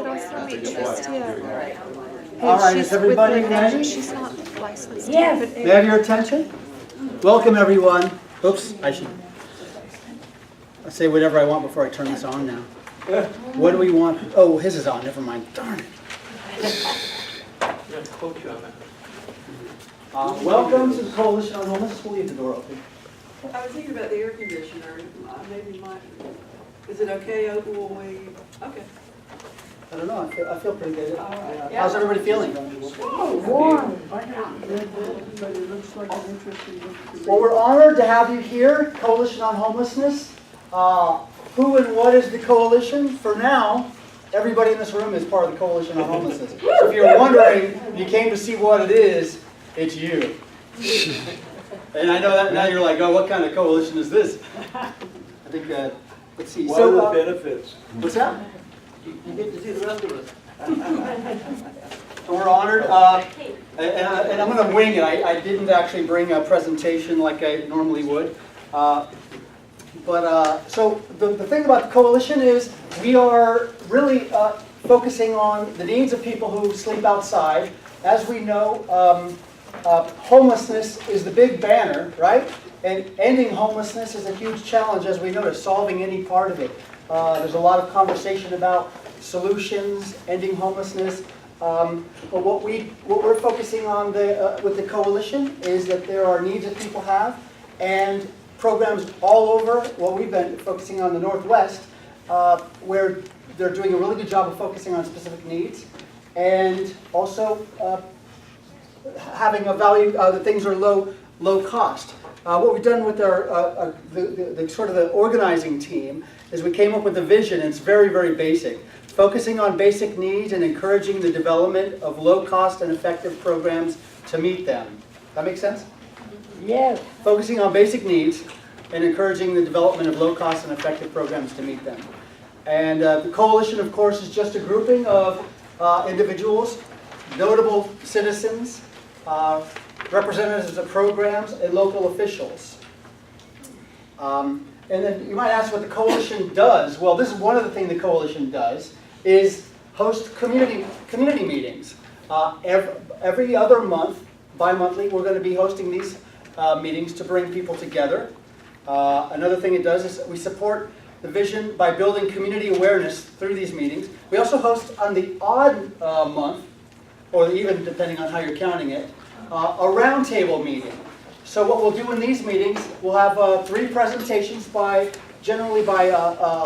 but also make trust, yeah. All right, She's is everybody with ready? She's not licensed. Yes. But May I have your attention? Welcome, everyone. Oops, I should say whatever I want before I turn this on now. What do we want? Oh, his is on. Never mind. Darn it. Welcome to the Coalition on Homelessness. We'll leave the door open. I was thinking about the air conditioner. Maybe might. Is it okay? Will we? Okay. I don't know. I feel pretty good. All right. How's everybody feeling? Warm. Well, we're honored to have you here, Coalition on Homelessness. Who and what is the coalition? For now, everybody in this room is part of the Coalition on Homelessness. So if you're wondering, you came to see what it is, it's you. And I know that now you're like, oh, what kind of coalition is this? I think, let's see. What are the benefits? What's that? You get to see the rest of us. So we're honored, and I'm going to wing it. I didn't actually bring a presentation like I normally would. So the thing about the coalition is we are really focusing on the needs of people who sleep outside. As we know, homelessness is the big banner, right? And ending homelessness is a huge challenge, as we know, to solving any part of it. There's a lot of conversation about solutions, ending homelessness. But what we're focusing on with the coalition is that there are needs that people have, and programs all over. Well, we've been focusing on the Northwest, where they're doing a really good job of focusing on specific needs, and also having a value that things are low cost. What we've done with our the sort of the organizing team is we came up with a vision. And it's very, very basic, focusing on basic needs and encouraging the development of low cost and effective programs to meet them. That make sense? Yes. Focusing on basic needs and encouraging the development of low cost and effective programs to meet them. And the coalition, of course, is just a grouping of individuals, notable citizens, representatives of programs, and local officials. And then you might ask what the coalition does. Well, this is one of the things the coalition does, is host community meetings. Every other month, bi-monthly, we're going to be hosting these meetings to bring people together. Another thing it does is we support the vision by building community awareness through these meetings. We also host on the odd month, or even depending on how you're counting it, a roundtable meeting. So what we'll do in these meetings, we'll have 3 presentations generally by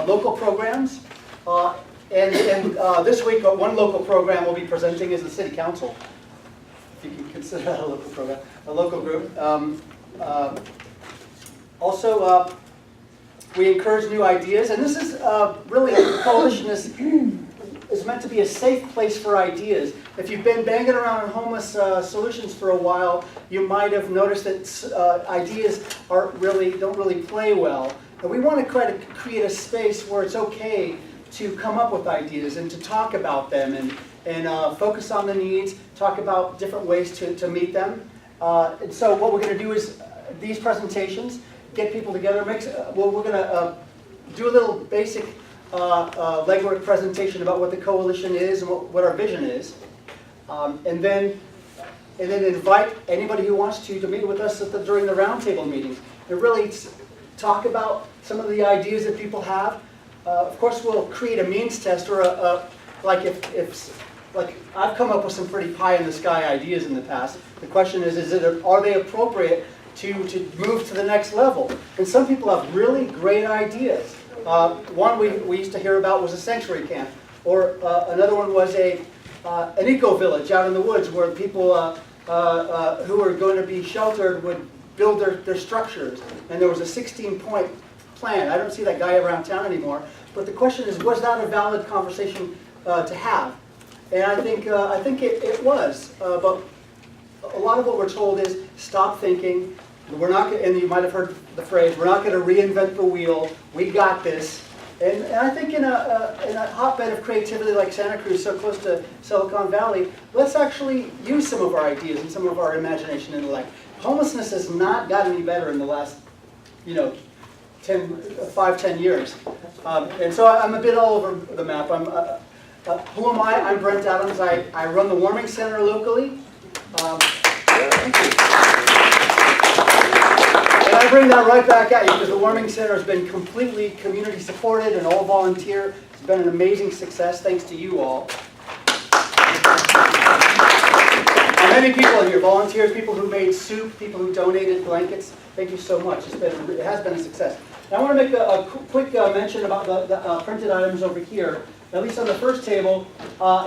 local programs. And this week, one local program we'll be presenting is the City Council, if you can consider that a local program, a local group. Also, we encourage new ideas, and this is really, the coalition is meant to be a safe place for ideas. If you've been banging around on homeless solutions for a while, you might have noticed that ideas don't really play well. And we want to try to create a space where it's okay to come up with ideas and to talk about them and focus on the needs, talk about different ways to meet them. And so what we're going to do is these presentations, get people together. We're going to do a little basic legwork presentation about what the coalition is and what our vision is, and then invite anybody who wants to meet with us during the roundtable meetings and really talk about some of the ideas that people have. Of course, we'll create a means test, or like I've come up with some pretty pie in the sky ideas in the past. The question is are they appropriate to move to the next level? And some people have really great ideas. One we used to hear about was a sanctuary camp, or another one was an eco-village out in the woods where people who are going to be sheltered would build their structures. And there was a 16-point plan. I don't see that guy around town anymore. But the question is, was that a valid conversation to have? And I think it was. But a lot of what we're told is stop thinking. We're not, and you might have heard the phrase, we're not going to reinvent the wheel. We got this. And I think in a hotbed of creativity like Santa Cruz, so close to Silicon Valley, let's actually use some of our ideas and some of our imagination and intellect. Homelessness has not gotten any better in the last, 5-10 years. And so I'm a bit all over the map. Who am I? I'm Brent Adams. I run the Warming Center locally. Thank you. And I bring that right back at you because the Warming Center has been completely community supported and all volunteer. It's been an amazing success thanks to you all. Many people here, volunteers, people who made soup, people who donated blankets. Thank you so much. It has been a success. Now, I want to make a quick mention about the printed items over here. At least on the first table,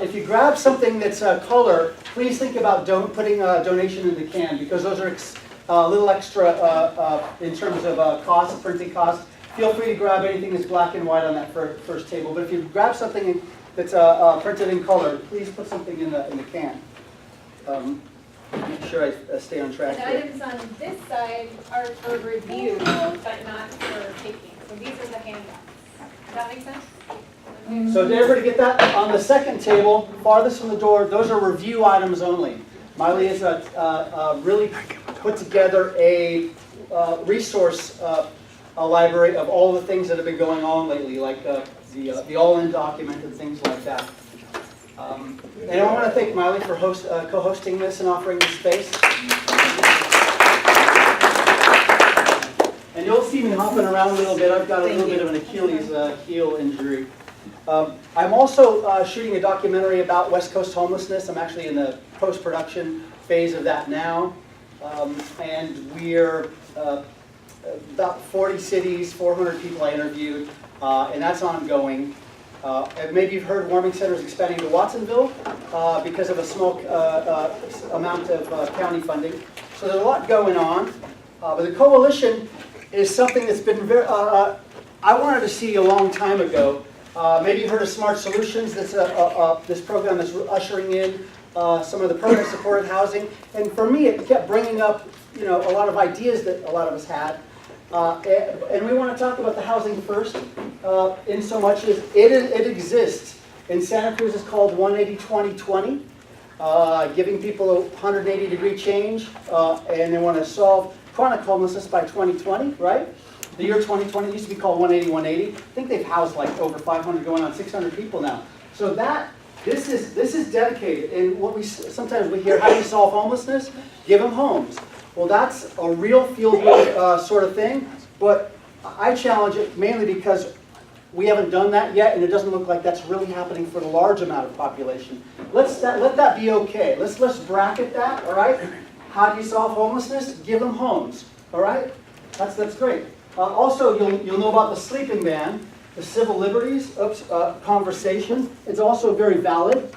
if you grab something that's color, please think about putting a donation in the can because those are a little extra in terms of cost, printing costs. Feel free to grab anything that's black and white on that first table. But if you grab something that's printed in color, please put something in the can. Make sure I stay on track The here. items on this side are for review, but not for taking. So these are the handouts. Does that make sense? So did everybody get that? On the second table, farthest from the door, those are review items only. Miley has really put together a resource a library of all the things that have been going on lately, like the all-in document and things like that. And I want to thank Miley for co-hosting this and offering this space. And you'll see me hopping around a little bit. I've got a little bit of an Achilles heel injury. I'm also shooting a documentary about West Coast homelessness. I'm actually in the post-production phase of that now. And we're about 40 cities, 400 people I interviewed, and that's ongoing. And maybe you've heard Warming Center is expanding to Watsonville because of a small amount of county funding. So there's a lot going on. But the coalition is something that's been very, I wanted to see a long time ago. Maybe you've heard of Smart Solutions. That's this program that's ushering in some of the permanent supported housing. And for me, it kept bringing up, a lot of ideas that a lot of us had. And we want to talk about the housing first, in so much as it exists. In Santa Cruz, it's called 180-20-20, giving people a 180-degree change, and they want to solve chronic homelessness by 2020, right? The year 2020 used to be called 180-180. I think they've housed like over 500, going on 600 people now. So this is dedicated. And what sometimes we hear, how do you solve homelessness? Give them homes. Well, that's a real feel-good sort of thing, but I challenge it mainly because we haven't done that yet, and it doesn't look like that's really happening for the large amount of population. Let that be okay. Let's bracket that, all right? How do you solve homelessness? Give them homes, all right? That's great. Also, you'll know about the sleeping ban, the civil liberties conversation. It's also very valid.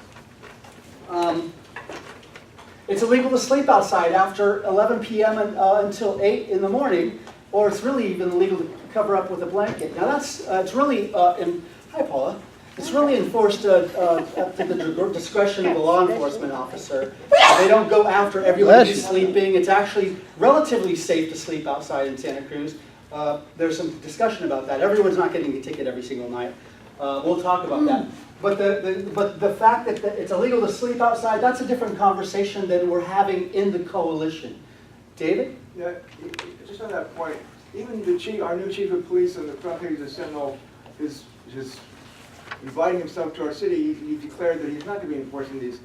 It's illegal to sleep outside after 11 p.m. Until 8 in the morning, or it's really even illegal to cover up with a blanket. Now it's really, hi Paula, it's really enforced up to the discretion of the law enforcement officer. They don't go after everyone who's sleeping. It's actually relatively safe to sleep outside in Santa Cruz. There's some discussion about that. Everyone's not getting a ticket every single night. We'll talk about that. But the fact that it's illegal to sleep outside, that's a different conversation than we're having in the coalition. David? Yeah, just on that point, even our new chief of police on the front page of the Sentinel is just inviting himself to our city. He declared that he's not going to be enforcing these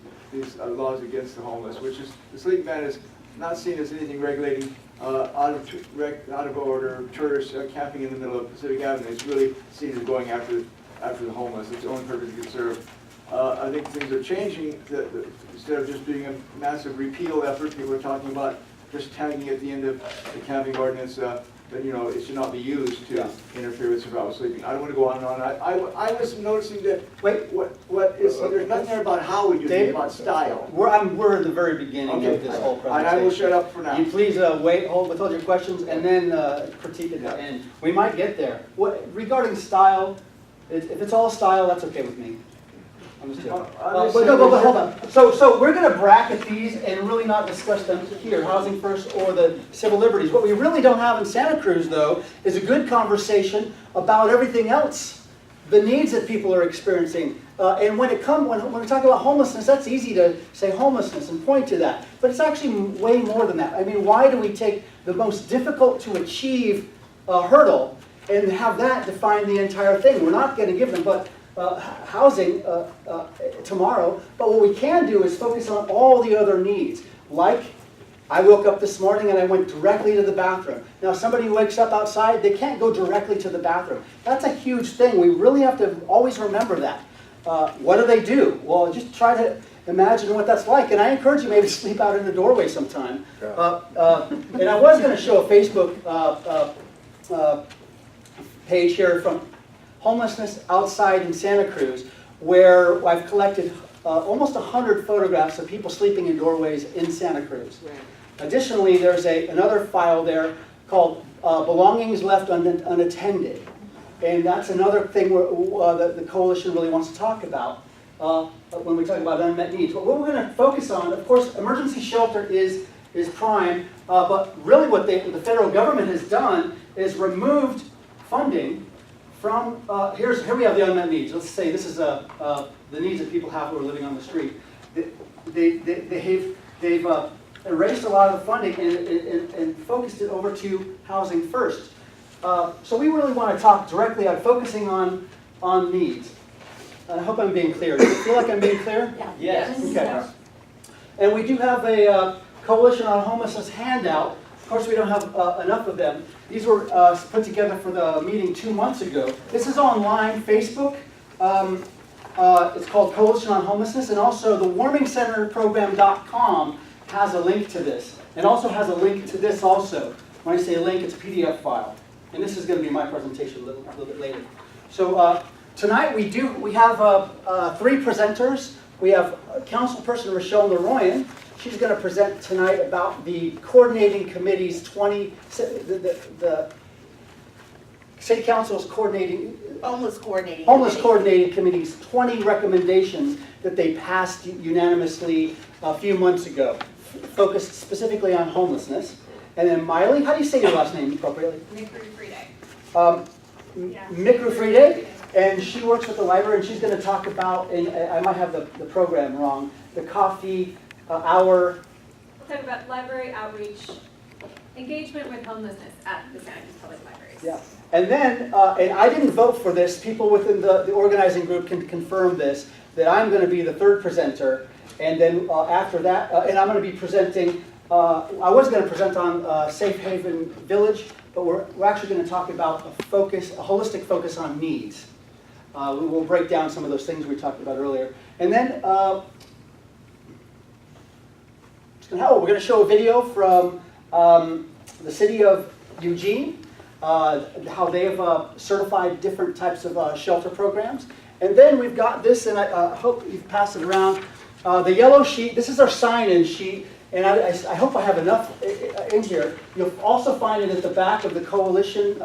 laws against the homeless, which is, the sleeping ban is not seen as anything regulating out of order tourists camping in the middle of Pacific Avenue. It's really seen as going after the homeless. It's the only purpose it can serve. I think things are changing. Instead of just being a massive repeal effort, people are talking about just tagging at the end of the camping ordinance that it should not be used to interfere with survival sleeping. I don't want to go on and on. I was noticing that. Wait, there's nothing there about how we do it, about style. We're in the very beginning of this whole presentation. I will shut up for now. You please withhold your questions and then critique at the end. We might get there. Regarding style, if it's all style, that's okay with me. I'm just joking. But hold on. So we're going to bracket these and really not discuss them here, housing first or the civil liberties. What we really don't have in Santa Cruz, though, is a good conversation about everything else, the needs that people are experiencing. And when we talk about homelessness, that's easy to say homelessness and point to that. But it's actually way more than that. I mean, why do we take the most difficult to achieve hurdle and have that define the entire thing? We're not going to give them, but housing tomorrow, but what we can do is focus on all the other needs. Like, I woke up this morning and I went directly to the bathroom. Now, somebody who wakes up outside, they can't go directly to the bathroom. That's a huge thing. We really have to always remember that. What do? Well, just try to imagine what that's like. And I encourage you maybe to sleep out in the doorway sometime. And I was going to show a Facebook page here from Homelessness Outside in Santa Cruz, where I've collected almost 100 photographs of people sleeping in doorways in Santa Cruz. Additionally, there's another file there called Belongings Left Unattended. And that's another thing that the coalition really wants to talk about when we talk about unmet needs. But what we're going to focus on, of course, emergency shelter is prime, but really what the federal government has done is removed funding from, here we have the unmet needs. Let's say this is the needs that people have who are living on the street. They've erased a lot of the funding and focused it over to housing first. So we really want to talk directly on focusing on needs. I hope I'm being clear. Do you feel like I'm being clear? Yes. Okay. And we do have a Coalition on Homelessness handout. Of course, we don't have enough of them. These were put together for the meeting 2 months ago. This is online, Facebook. It's called Coalition on Homelessness, and also the warmingcenterprogram.com has a link to this, and also has a link to this also. When I say link, it's a PDF file. And this is going to be my presentation a little bit later. So tonight we have 3 presenters. We have Councilperson Rochelle Leroyan. She's going to present tonight about the coordinating committee's the City Council's Homeless Coordinating Coordinating Committee's 20 recommendations that they passed unanimously a few months ago, focused specifically on homelessness. And then Miley, how do you say your last name appropriately? Mikru Friede, and she works with the library, and she's going to talk about, and I might have the program wrong, the coffee hour. We'll talk about library outreach, engagement with homelessness at the Santa Cruz Public Libraries. Yeah. And then, and I didn't vote for this, people within the organizing group can confirm this, that I'm going to be the 3rd presenter, and then after that, and I'm going to be presenting, I was going to present on Safe Haven Village, but we're actually going to talk about a holistic focus on needs. We will break down some of those things we talked about earlier. And then, we're going to show a video from the city of Eugene, how they have certified different types of shelter programs. And then we've got this, and I hope you've passed it around, the yellow sheet. This is our sign-in sheet, and I hope I have enough in here. You'll also find it at the back of the coalition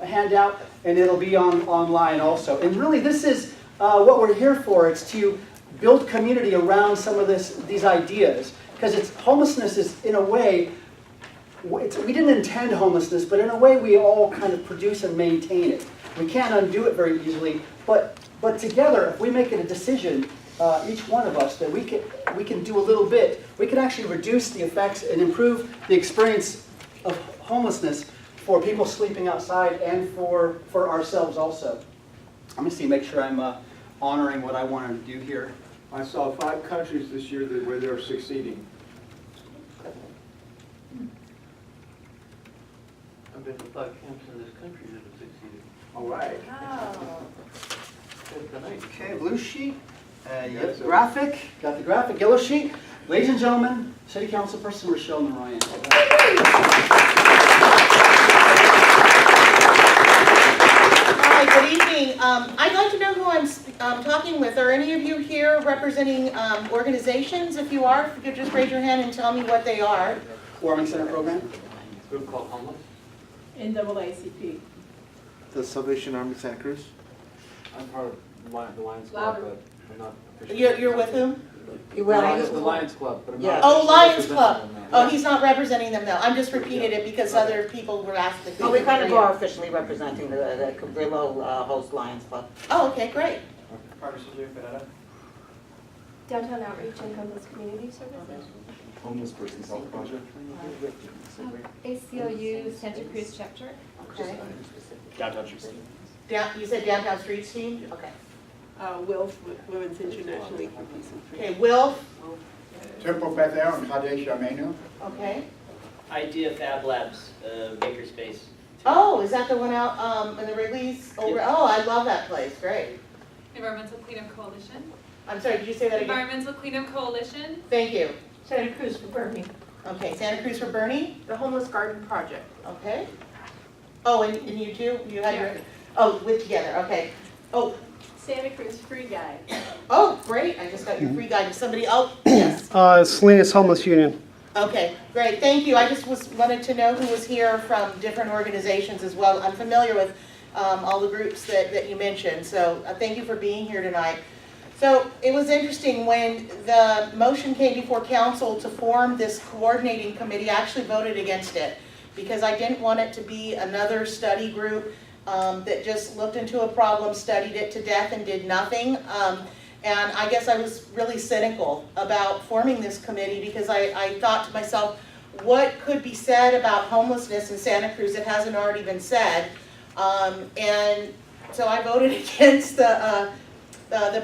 handout, and it'll be online also. And really, this is what we're here for. It's to build community around some of these ideas, because homelessness is, in a way, we didn't intend homelessness, but in a way we all kind of produce and maintain it. We can't undo it very easily, but together, if we make it a decision, each one of us, that we can do a little bit, we can actually reduce the effects and improve the experience of homelessness for people sleeping outside and for ourselves also. Let me see, make sure I'm honoring what I wanted to do here. I saw 5 countries this year where they're succeeding. I've been to 5 camps in this country that have succeeded. All right. Good tonight. Okay, blue sheet, Yes, sir. graphic, got the graphic, yellow sheet. Ladies and gentlemen, City Councilperson Rochelle Leroyan. Hi, good evening. I'd like to know who I'm talking with. Are any of you here representing organizations? If you are, if you could just raise your hand and tell me what they are. Warming Center Program. Group called Homeless. NAACP. The Salvation Army Santa Cruz. I'm part of the Lions Club, but I'm not officially. You're with whom? The Lions Club, but I'm not. Oh, officially Lions representing Club. them now. Oh, he's not representing them though. I'm just repeating it because other people were asked. Well, we kind of are officially representing the Cabrillo host Lions Club. Oh, okay, great. Downtown Outreach and Homeless Community Services. Homeless Person's Health Project. ACLU Santa Cruz chapter. Okay. Downtown Street. You said downtown streets team? Okay. Wilf with Women's International League for Peace and Freedom. Okay, Wilf, Temple Bethel and Kadesh Amenu. okay. Idea Fab Labs, makerspace. Oh, is that the one out in the Wrigley's over? Oh, I love that place, great. Environmental Cleanup Coalition. I'm sorry, did you say that again? Environmental Cleanup Coalition. Thank you. Santa Cruz for Bernie. Okay, Santa Cruz for Bernie, The Homeless Garden Project. okay. Oh, and you too? You had your, oh, with together, okay. Oh, Santa Cruz Free Guide. oh, great, I just got your free guide. Somebody, oh, yes. Salinas Homeless Union. Okay, great, thank you. I just wanted to know who was here from different organizations as well. I'm familiar with all the groups that you mentioned, so thank you for being here tonight. So it was interesting when the motion came before council to form this coordinating committee, I actually voted against it because I didn't want it to be another study group that just looked into a problem, studied it to death and did nothing. And I guess I was really cynical about forming this committee because I thought to myself, what could be said about homelessness in Santa Cruz that hasn't already been said? And so I voted against the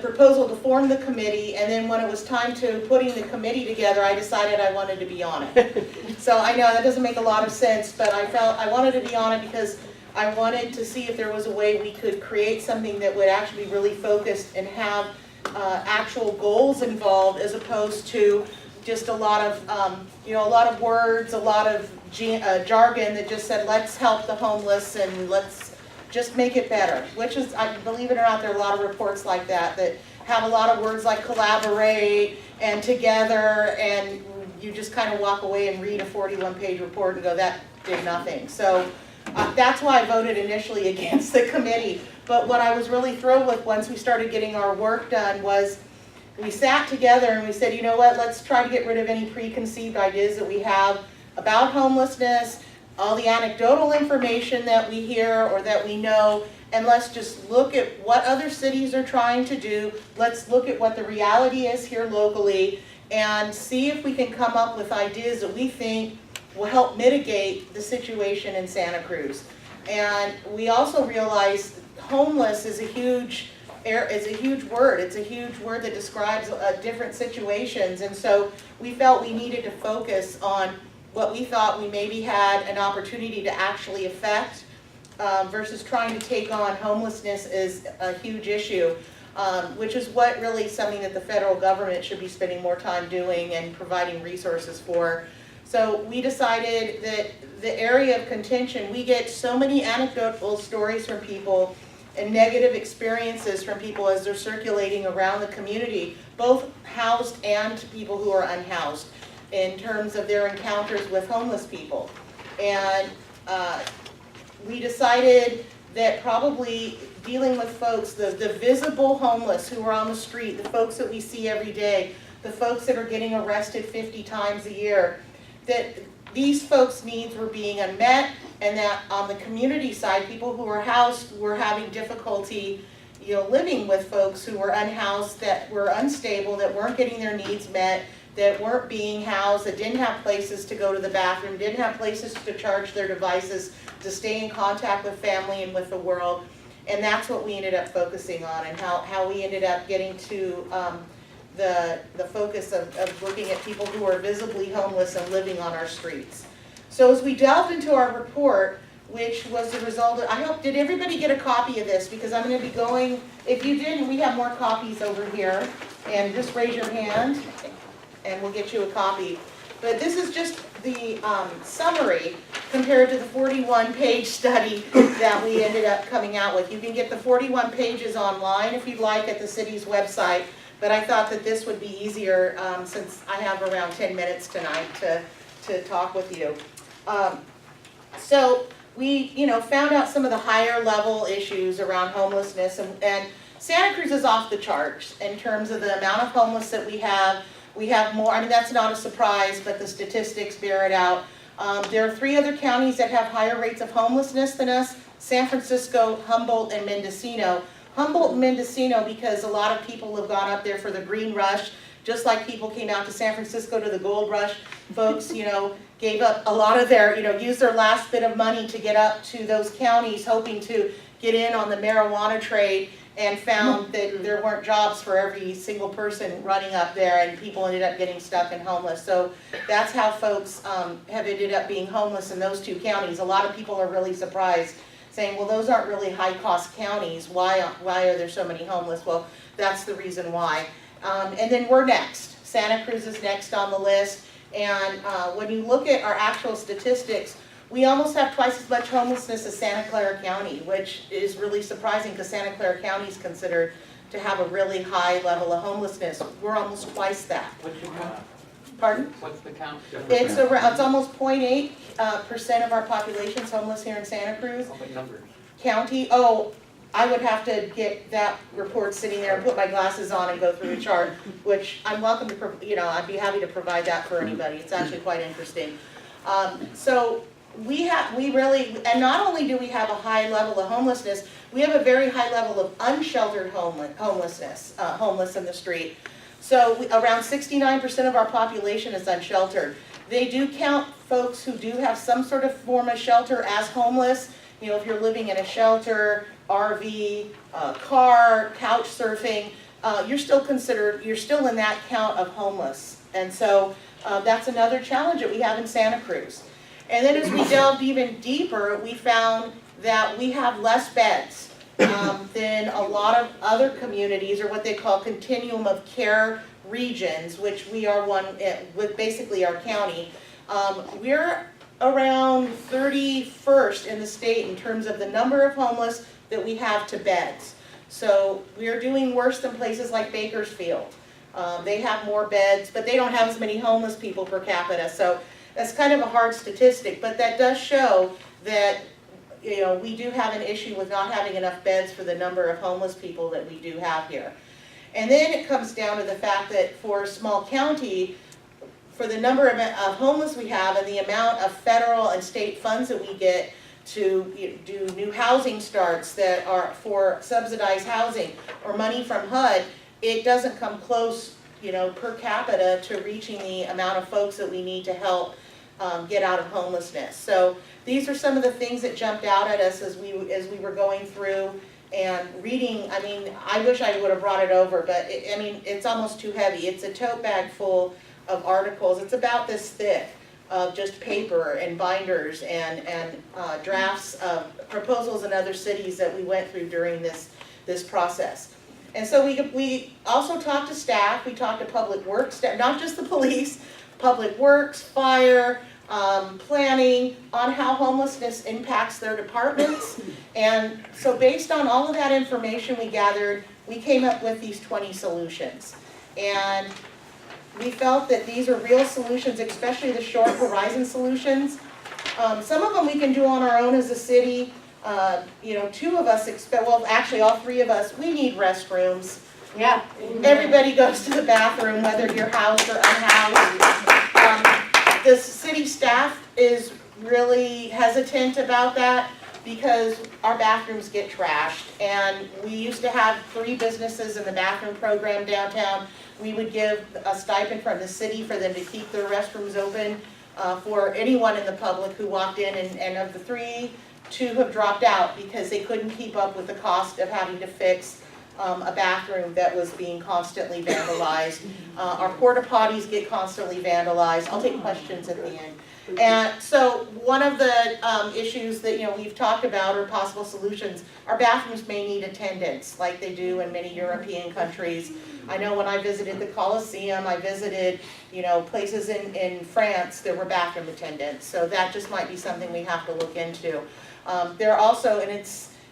proposal to form the committee, and then when it was time to putting the committee together, I decided I wanted to be on it. So I know that doesn't make a lot of sense, but I felt I wanted to be on it because I wanted to see if there was a way we could create something that would actually be really focused and have actual goals involved, as opposed to just a lot of a lot of words, a lot of jargon that just said let's help the homeless and let's just make it better. Which is, I believe it or not, there are a lot of reports like that that have a lot of words like collaborate and together, and you just kind of walk away and read a 41-page report and go, that did nothing. So that's why I voted initially against the committee. But what I was really thrilled with once we started getting our work done was we sat together and we said, you know what, let's try to get rid of any preconceived ideas that we have about homelessness, all the anecdotal information that we hear or that we know, and let's just look at what other cities are trying to do. Let's look at what the reality is here locally and see if we can come up with ideas that we think will help mitigate the situation in Santa Cruz. And we also realized homeless is a huge word. It's a huge word that describes different situations. And so we felt we needed to focus on what we thought we maybe had an opportunity to actually affect versus trying to take on homelessness as a huge issue, which is what really something that the federal government should be spending more time doing and providing resources for. So we decided that the area of contention, we get so many anecdotal stories from people and negative experiences from people as they're circulating around the community, both housed and people who are unhoused, in terms of their encounters with homeless people. And we decided that probably dealing with folks, the visible homeless who are on the street, the folks that we see every day, the folks that are getting arrested 50 times a year, that these folks' needs were being unmet, and that on the community side, people who were housed were having difficulty, living with folks who were unhoused, that were unstable, that weren't getting their needs met, that weren't being housed, that didn't have places to go to the bathroom, didn't have places to charge their devices, to stay in contact with family and with the world. And that's what we ended up focusing on, and how we ended up getting to the focus of looking at people who are visibly homeless and living on our streets. So as we delved into our report, which was the result of, did everybody get a copy of this? Because I'm going to be going, if you didn't, we have more copies over here. And just raise your hand and we'll get you a copy. But this is just the summary compared to the 41-page study that we ended up coming out with. You can get the 41 pages online if you'd like at the city's website. But I thought that this would be easier since I have around 10 minutes tonight to talk with you. So we, found out some of the higher level issues around homelessness, and Santa Cruz is off the charts in terms of the amount of homeless that we have. We have more, that's not a surprise, but the statistics bear it out. There are 3 other counties that have higher rates of homelessness than us: San Francisco, Humboldt, and Mendocino. Humboldt and Mendocino because a lot of people have gone up there for the green rush, just like people came out to San Francisco to the gold rush. Folks, gave up a lot of their, used their last bit of money to get up to those counties hoping to get in on the marijuana trade. and found that there weren't jobs for every single person running up there, and people ended up getting stuck and homeless. So that's how folks have ended up being homeless in those two counties. A lot of people are really surprised, saying, well, those aren't really high-cost counties. Why are there so many homeless? Well, that's the reason why. And then we're next. Santa Cruz is next on the list. And when you look at our actual statistics, we almost have twice as much homelessness as Santa Clara County, which is really surprising because Santa Clara County is considered to have a really high level of homelessness. We're almost twice that. What's your count? Pardon? What's the count? It's almost 0.8% of our population is homeless here in Santa Cruz Oh, but numbers. County. Oh, I would have to get that report sitting there and put my glasses on and go through a chart, which I'm welcome to, I'd be happy to provide that for anybody. It's actually quite interesting. So we really, and not only do we have a high level of homelessness, we have a very high level of unsheltered homelessness, homeless in the street. So around 69% of our population is unsheltered. They do count folks who do have some sort of form of shelter as homeless. If you're living in a shelter, RV, car, couch surfing, you're still in that count of homeless. And so that's another challenge that we have in Santa Cruz. And then as we delved even deeper, we found that we have less beds than a lot of other communities, or what they call continuum of care regions, which we are one with basically our county. We're around 31st in the state in terms of the number of homeless that we have to beds. So we're doing worse than places like Bakersfield. They have more beds, but they don't have as many homeless people per capita. So that's kind of a hard statistic, but that does show that we do have an issue with not having enough beds for the number of homeless people that we do have here. And then it comes down to the fact that for a small county, for the number of homeless we have and the amount of federal and state funds that we get to do new housing starts that are for subsidized housing or money from HUD, it doesn't come close, per capita to reaching the amount of folks that we need to help get out of homelessness. So these are some of the things that jumped out at us as we were going through and reading. I mean, I wish I would have brought it over, but it's almost too heavy. It's a tote bag full of articles. It's about this thick of just paper and binders and drafts of proposals in other cities that we went through during this process. And so we also talked to staff. We talked to public works staff, not just the police, public works, fire, planning, on how homelessness impacts their departments. And so based on all of that information we gathered, we came up with these 20 solutions. And we felt that these are real solutions, especially the short horizon solutions. Some of them we can do on our own as a city. Two of us actually all three of us, we need restrooms. Yeah. Everybody goes to the bathroom, whether you're housed or unhoused. The city staff is really hesitant about that because our bathrooms get trashed. And we used to have 3 businesses in the bathroom program downtown. We would give a stipend from the city for them to keep their restrooms open for anyone in the public who walked in. And of the 3, 2 have dropped out because they couldn't keep up with the cost of having to fix a bathroom that was being constantly vandalized. Our porta potties get constantly vandalized. I'll take questions at the end. And so one of the issues that we've talked about, or possible solutions, our bathrooms may need attendants like they do in many European countries. I know when I visited the Colosseum, I visited places in France, there were bathroom attendants. So that just might be something we have to look into. There are also, and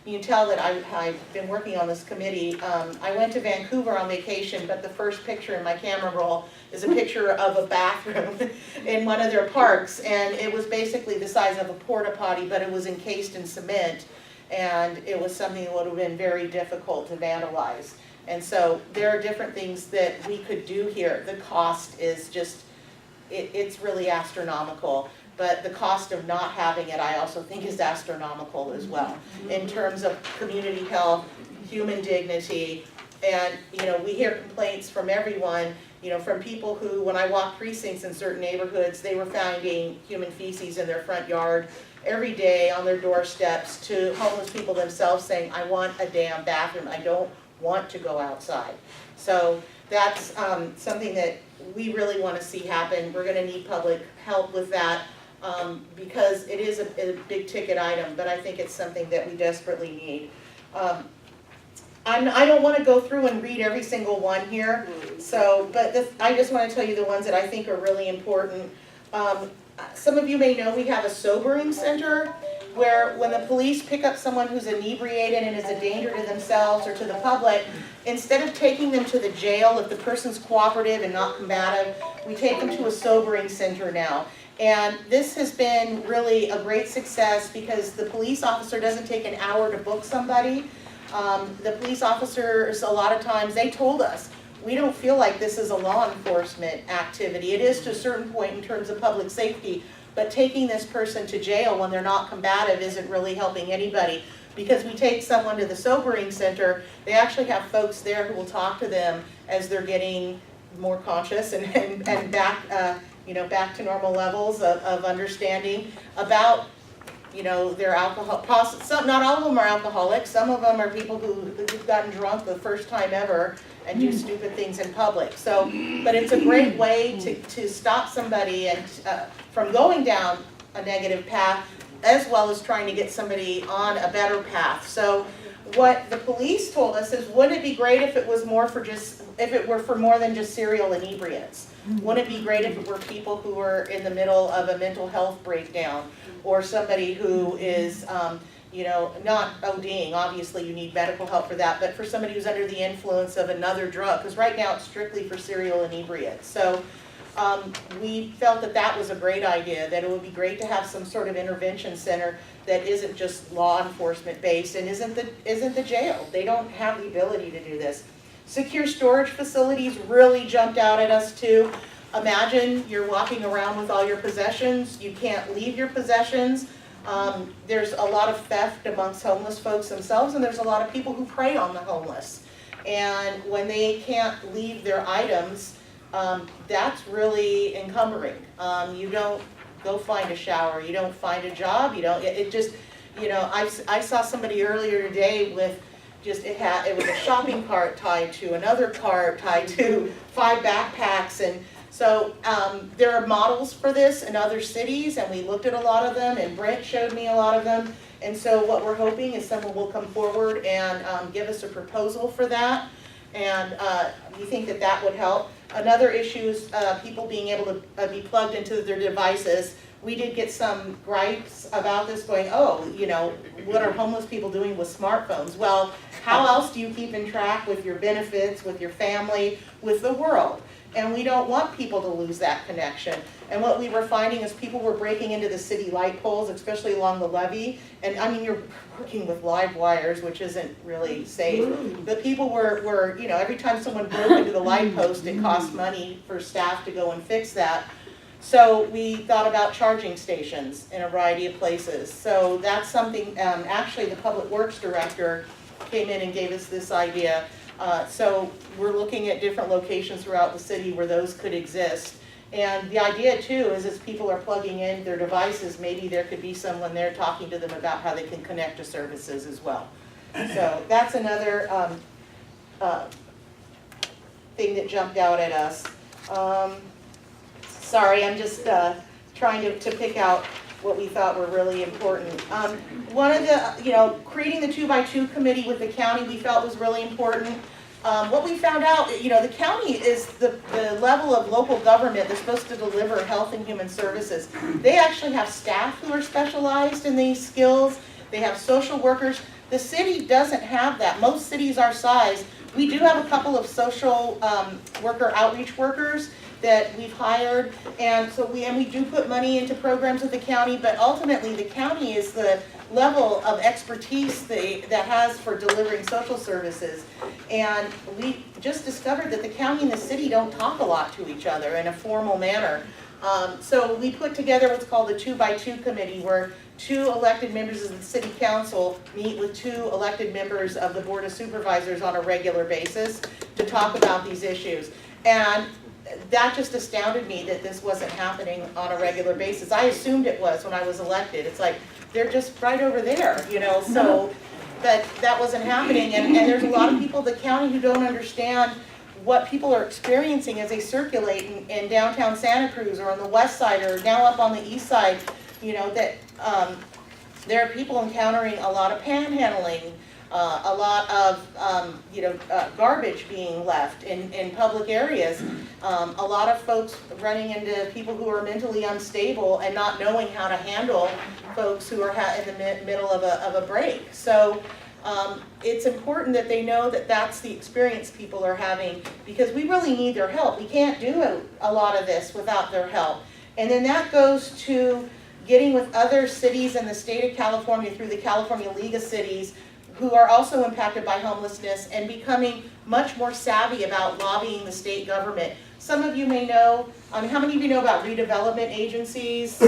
you can tell that I've been working on this committee. I went to Vancouver on vacation, but the first picture in my camera roll is a picture of a bathroom in one of their parks, and it was basically the size of a porta potty, but it was encased in cement, and it was something that would have been very difficult to vandalize. And so there are different things that we could do here. The cost is just, it's really astronomical. But the cost of not having it, I also think, is astronomical as well, in terms of community health, human dignity, and we hear complaints from everyone, from people who, when I walk precincts in certain neighborhoods, they were finding human feces in their front yard, every day on their doorsteps to homeless people themselves saying, I want a damn bathroom, I don't want to go outside. So that's something that we really want to see happen. We're going to need public help with that because it is a big ticket item, but I think it's something that we desperately need. I don't want to go through and read every single one here, so, but I just want to tell you the ones that I think are really important. Some of you may know we have a sobering center where when the police pick up someone who's inebriated and is a danger to themselves or to the public, instead of taking them to the jail if the person's cooperative and not combative, we take them to a sobering center now. And this has been really a great success because the police officer doesn't take an hour to book somebody. The police officers, a lot of times, they told us, we don't feel like this is a law enforcement activity. It is to a certain point in terms of public safety, but taking this person to jail when they're not combative isn't really helping anybody. Because we take someone to the sobering center, they actually have folks there who will talk to them as they're getting more conscious and back, back to normal levels of understanding about their alcohol, not all of them are alcoholics, some of them are people who've gotten drunk the first time ever and do stupid things in public. So, but it's a great way to stop somebody and from going down a negative path, as well as trying to get somebody on a better path. So what the police told us is, wouldn't it be great if it was if it were for more than just serial inebriates? Wouldn't it be great if it were people who were in the middle of a mental health breakdown, or somebody who is, not ODing, obviously you need medical help for that, but for somebody who's under the influence of another drug, because right now it's strictly for serial inebriates. So we felt that that was a great idea, that it would be great to have some sort of intervention center that isn't just law enforcement based and isn't the jail. They don't have the ability to do this. Secure storage facilities really jumped out at us too. Imagine you're walking around with all your possessions, you can't leave your possessions. There's a lot of theft amongst homeless folks themselves, and there's a lot of people who prey on the homeless. And when they can't leave their items, that's really encumbering. You don't go find a shower, you don't find a job, I saw somebody earlier today with it was a shopping cart tied to another cart tied to 5 backpacks. And so there are models for this in other cities, and we looked at a lot of them, and Brent showed me a lot of them. And so what we're hoping is someone will come forward and give us a proposal for that. And we think that that would help. Another issue is people being able to be plugged into their devices. We did get some gripes about this going, what are homeless people doing with smartphones? Well, how else do you keep in track with your benefits, with your family, with the world? And we don't want people to lose that connection. And what we were finding is people were breaking into the city light poles, especially along the levee. And I mean, you're working with live wires, which isn't really safe. But people were every time someone broke into the light post, it cost money for staff to go and fix that. So we thought about charging stations in a variety of places. So that's something, actually the Public Works Director came in and gave us this idea. So we're looking at different locations throughout the city where those could exist. And the idea too is as people are plugging in their devices, maybe there could be someone there talking to them about how they can connect to services as well. So that's another thing that jumped out at us. Sorry, I'm just trying to pick out what we thought were really important. One of the, creating the 2x2 committee with the county we felt was really important. What we found out, the county is the level of local government that's supposed to deliver health and human services. They actually have staff who are specialized in these skills. They have social workers. The city doesn't have that. Most cities our size, we do have a couple of social worker outreach workers that we've hired, and so we do put money into programs with the county, but ultimately the county is the level of expertise that has for delivering social services. And we just discovered that the county and the city don't talk a lot to each other in a formal manner. So we put together what's called the 2x2 committee, where 2 elected members of the city council meet with 2 elected members of the board of supervisors on a regular basis to talk about these issues. And that just astounded me that this wasn't happening on a regular basis. I assumed it was when I was elected. It's like, they're just right over there, you know, so that wasn't happening. And there's a lot of people in the county who don't understand what people are experiencing as they circulate in downtown Santa Cruz or on the west side or now up on the east side, you know, that there are people encountering a lot of panhandling, a lot of garbage being left in public areas, a lot of folks running into people who are mentally unstable and not knowing how to handle folks who are in the middle of a break. So it's important that they know that that's the experience people are having, because we really need their help. We can't do a lot of this without their help. And then that goes to getting with other cities in the state of California through the California League of Cities who are also impacted by homelessness and becoming much more savvy about lobbying the state government. Some of you may know, how many of you know about redevelopment agencies?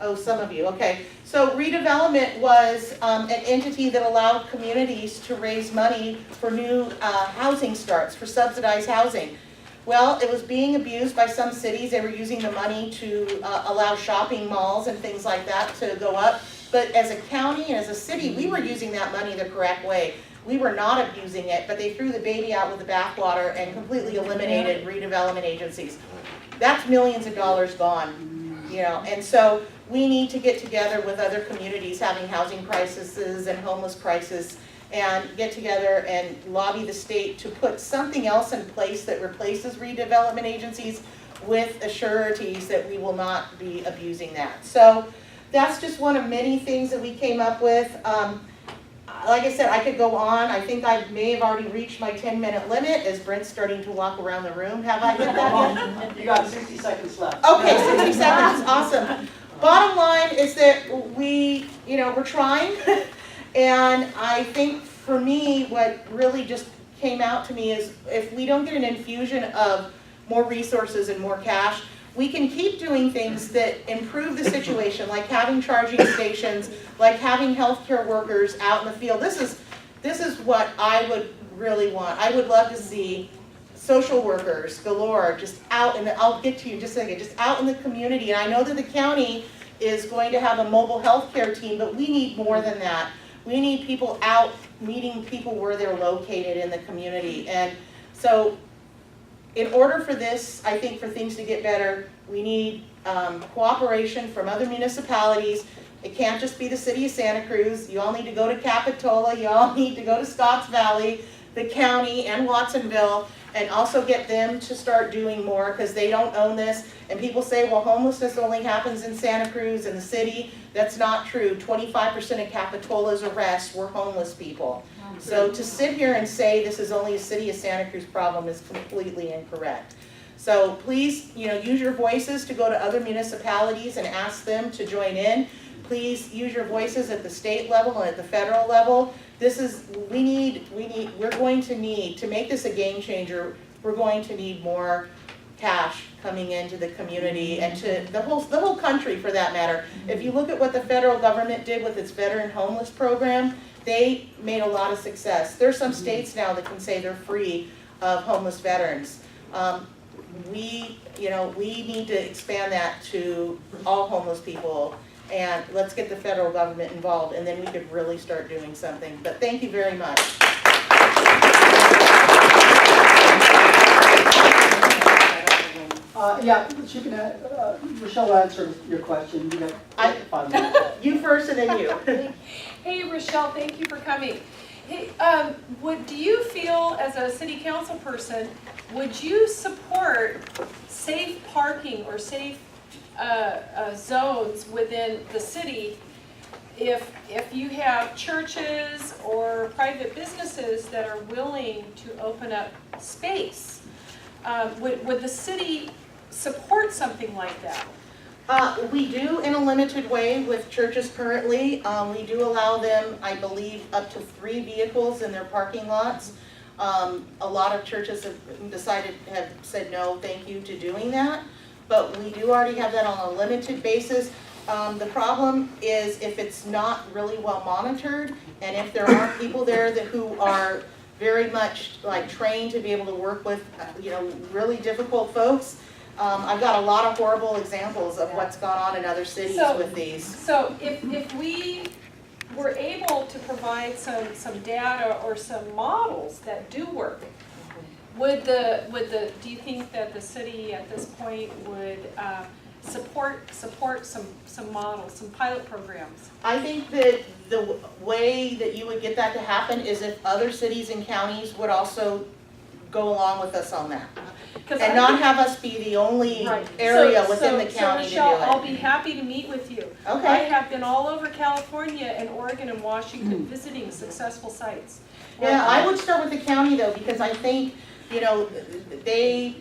Oh, some of you, okay. So redevelopment was an entity that allowed communities to raise money for new housing starts, for subsidized housing. Well, it was being abused by some cities. They were using the money to allow shopping malls and things like that to go up. But as a county and as a city, we were using that money the correct way. We were not abusing it, but they threw the baby out with the bathwater and completely eliminated redevelopment agencies. That's millions of dollars gone, you know. And so we need to get together with other communities having housing crises and homeless crisis, and get together and lobby the state to put something else in place that replaces redevelopment agencies with assurities that we will not be abusing that. So that's just one of many things that we came up with. Like I said, I could go on. I think I may have already reached my 10-minute limit as Brent's starting to walk around the room. Have I hit that yet? You got 60 seconds left. Okay, 60 seconds, awesome. Bottom line is that we're trying. And I think for me, what really just came out to me is if we don't get an infusion of more resources and more cash, we can keep doing things that improve the situation, like having charging stations, like having healthcare workers out in the field. This is what I would really want. I would love to see social workers galore just out, and I'll get to you in just a second, just out in the community. And I know that the county is going to have a mobile healthcare team, but we need more than that. We need people out meeting people where they're located in the community. And so in order for this, I think for things to get better, we need cooperation from other municipalities. It can't just be the city of Santa Cruz. You all need to go to Capitola. You all need to go to Scotts Valley, the county, and Watsonville, and also get them to start doing more, because they don't own this. And people say, well, homelessness only happens in Santa Cruz and the city. That's not true. 25% of Capitola's arrests were homeless people. So to sit here and say this is only a city of Santa Cruz problem is completely incorrect. So please, use your voices to go to other municipalities and ask them to join in. Please use your voices at the state level and at the federal level. We're going to need, to make this a game changer, we're going to need more cash coming into the community and to the whole country for that matter. If you look at what the federal government did with its veteran homeless program, they made a lot of success. There's some states now that can say they're free of homeless veterans. We need to expand that to all homeless people, and let's get the federal government involved, and then we could really start doing something. But thank you very much. She can, Rochelle will answer your question. You got 5 minutes. You first and then you. Hey, Rochelle, thank you for coming. Hey, do you feel, as a city council person, would you support safe parking or safe zones within the city if you have churches or private businesses that are willing to open up space? Would the city support something like that? We do in a limited way with churches currently. We do allow them, I believe, up to 3 vehicles in their parking lots. A lot of churches have said no, thank you to doing that. But we do already have that on a limited basis. The problem is if it's not really well monitored, and if there aren't people there who are very much like trained to be able to work with, really difficult folks. I've got a lot of horrible examples of what's gone on in other cities So- with these. So if we were able to provide some data or some models that do work, do you think that the city at this point would support some models, some pilot programs? I think that the way that you would get that to happen is if other cities and counties would also go along with us on that. 'Cause And I not think- have us be the only Right. area So- within the so county to do Michelle, I'll it. be happy to meet with you. Okay. I have been all over California and Oregon and Washington visiting successful sites. Yeah, I would start with the county though, because I think, they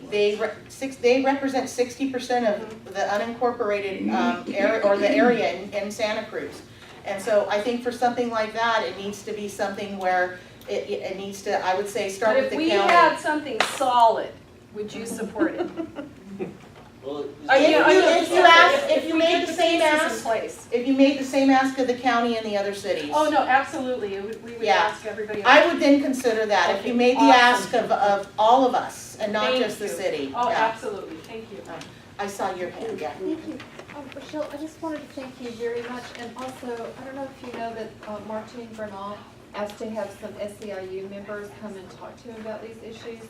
represent 60% of the unincorporated area, or the area in Santa Cruz. And so I think for something like that, it needs to be something where it needs to, I would say, start But with if the we county. had something solid, would you support it? Well, If you we made get the same pieces in ask, place. if you made the same ask of the county and the other cities. Oh, no, absolutely, we would Yeah. ask everybody else. I would then consider that, if you Okay, made the ask awesome. of all of us and not Thank just the you. city. Oh, Yeah. absolutely, thank you. I saw your hand, yeah. Thank you. Michelle, I just wanted to thank you very much, and also, I don't know if you know that Martine Bernal asked to have some SEIU members come and talk to him about these issues,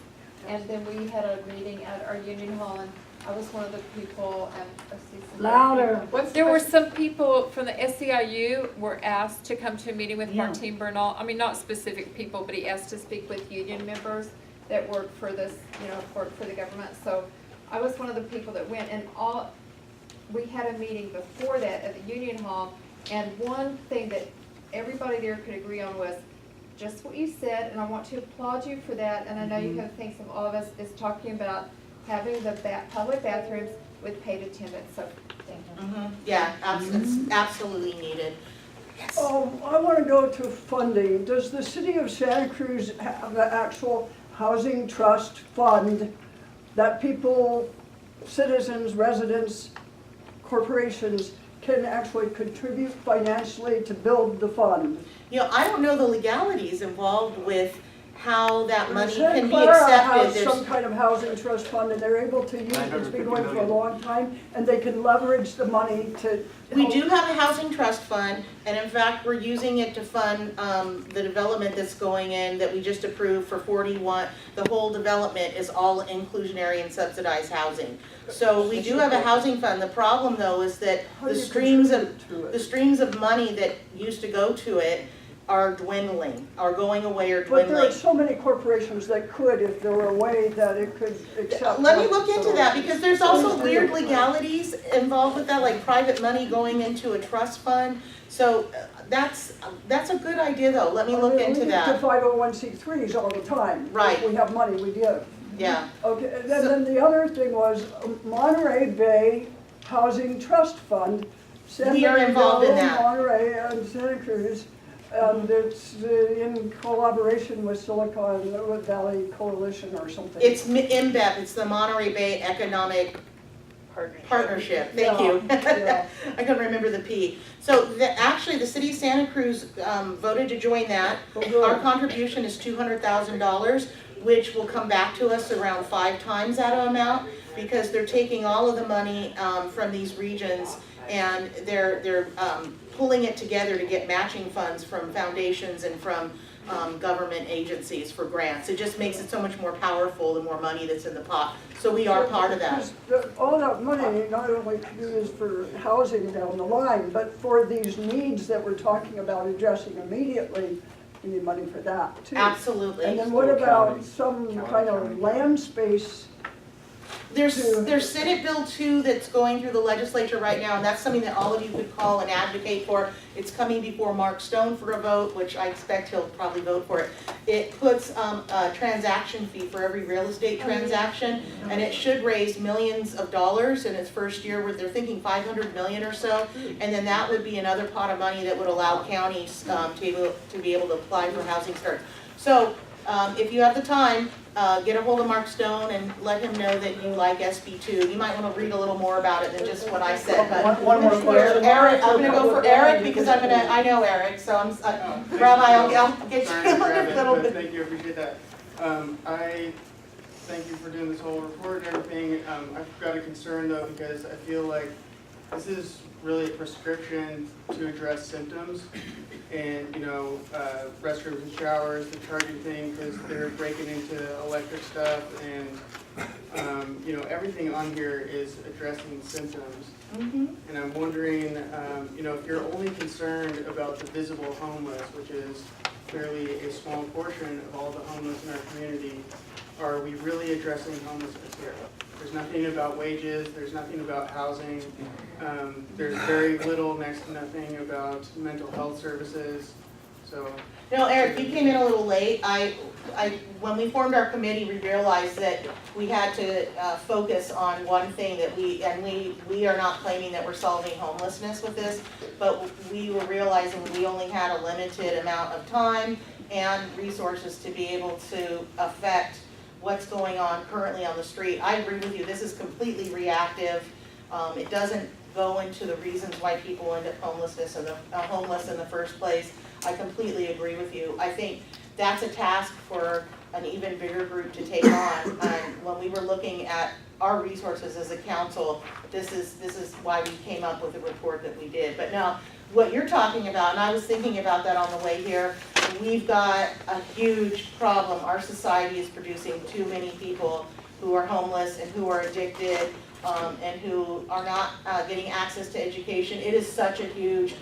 and then we had a meeting at our Union Hall, and I was one of the people, and I see some. Louder. There were some people from the SEIU were asked to come to a meeting with Yeah. Martine Bernal. I mean, not specific people, but he asked to speak with union members that work for this, work for the government. So I was one of the people that went, and we had a meeting before that at the Union Hall, and one thing that everybody there could agree on was just what you said, and I want to applaud you for that, and I know you have things from all of us, is talking about having the public bathrooms with paid attendants, so thank you. Yeah, it's absolutely needed. Yes. I want to go to funding. Does the city of Santa Cruz have an actual housing trust fund that people, citizens, residents, corporations can actually contribute financially to build the fund? I don't know the legalities involved with how that money Santa can be Clara accepted. has There's- some kind of housing trust fund, and they're able to use, it's been going for a long time, and they can leverage the money to. We do have a housing trust fund, and in fact, we're using it to fund the development that's going in that we just approved for 41. The whole development is all inclusionary and subsidized housing. So we do have a housing fund. The problem though is that How do the you streams contribute to it? the streams of money that used to go to it are dwindling, are going away or But there dwindling. are so many corporations that could, if there were a way that it could accept. Let me money, look into so- that, because there's also Please do. weird legalities involved with that, like private money going into a trust fund. So that's a good idea though, let me look into We give to that. 501c3s all the time. Right. If we have money, we give. Yeah, Okay, and then the other thing was Monterey Bay Housing Trust Fund. San We are involved in Bernardino, that. Monterey and Santa Cruz, and it's in collaboration with Silicon Valley Coalition or something. it's MBEP, it's the Monterey Bay Economic Partnership, thank you. Yeah. I couldn't remember the P. So actually, the city of Santa Cruz voted to join that. Oh, good. Our contribution is $200,000, which will come back to us around 5 times that amount, because they're taking all of the money from these regions and they're pulling it together to get matching funds from foundations and from government agencies for grants. It just makes it so much more powerful, the more money that's in the pot. So we are part of that. Because all that money not only can be used for housing down the line, but for these needs that we're talking about addressing immediately, we need money for that too. Absolutely. And then what about some kind of land space? There's Senate Bill 2 that's going through the legislature right now, and that's something that all of you could call and advocate for. It's coming before Mark Stone for a vote, which I expect he'll probably vote for it. It puts a transaction fee for every real estate transaction, and it should raise millions of dollars in its first year, where they're thinking 500 million or so, and then that would be another pot of money that would allow counties to be able to apply for housing starts. So If you have the time, get a hold of Mark Stone and let him know that you like SB2. You might want to read a little more about it than just what I said, but. One more question. Eric, I'm gonna go for Eric because I know Eric, so Rabbi, I'll get you a little bit. Thank you, I appreciate that. I thank you for doing this whole report and everything. I've got a concern though, because I feel like this is really a prescription to address symptoms. And, restrooms and showers, the charging thing, because they're breaking into electric stuff, and, everything on here is addressing symptoms. And I'm wondering, if you're only concerned about the visible homeless, which is clearly a small portion of all the homeless in our community, are we really addressing homelessness here? There's nothing about wages, there's nothing about housing, there's very little, next to nothing about mental health services, so. Eric, you came in a little late. When we formed our committee, we realized that we had to focus on one thing that we are not claiming that we're solving homelessness with this, but we were realizing we only had a limited amount of time and resources to be able to affect what's going on currently on the street. I agree with you, this is completely reactive. It doesn't go into the reasons why people end up homeless in the first place. I completely agree with you. I think that's a task for an even bigger group to take on. When we were looking at our resources as a council, this is why we came up with the report that we did. But now, what you're talking about, and I was thinking about that on the way here, we've got a huge problem. Our society is producing too many people who are homeless and who are addicted and who are not getting access to education. It is such a huge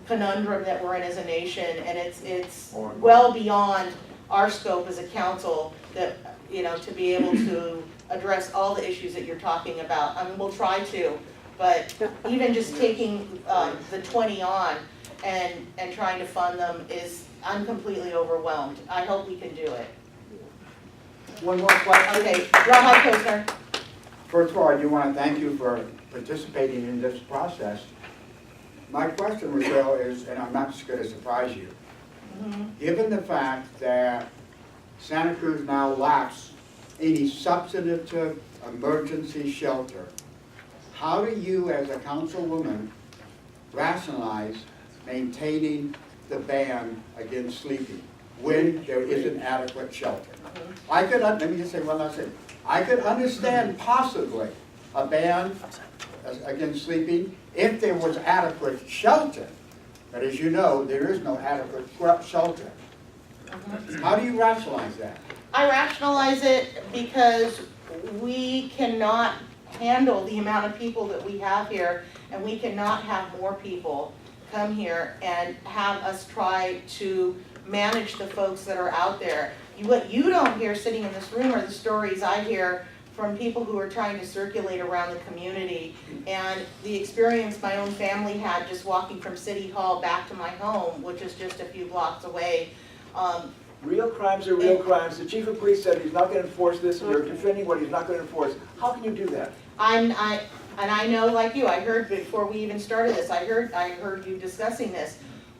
conundrum that we're in as a nation, and it's well beyond our scope as a council that, to be able to address all the issues that you're talking about. I mean, we'll try to, but even just taking the 20 on and trying to fund them I'm completely overwhelmed. I hope we can do it. One more question. Okay, Rabbi Posner. First of all, I do want to thank you for participating in this process. My question, Rochelle, is, and I'm not just going to surprise you, given the fact that Santa Cruz now lacks any substantive emergency shelter, how do you, as a councilwoman, rationalize maintaining the ban against sleeping when there isn't adequate shelter? Let me just say one last thing. I could understand possibly a ban against sleeping if there was adequate shelter. But as you know, there is no adequate shelter. How do you rationalize that? I rationalize it because we cannot handle the amount of people that we have here, and we cannot have more people come here and have us try to manage the folks that are out there. What you don't hear sitting in this room are the stories I hear from people who are trying to circulate around the community, and the experience my own family had just walking from City Hall back to my home, which is just a few blocks away. Real crimes are real crimes. The chief of police said he's not going to enforce this, and you're defending what he's not going to enforce. How can you do that? And I know, like you, I heard before we even started this, I heard you discussing this.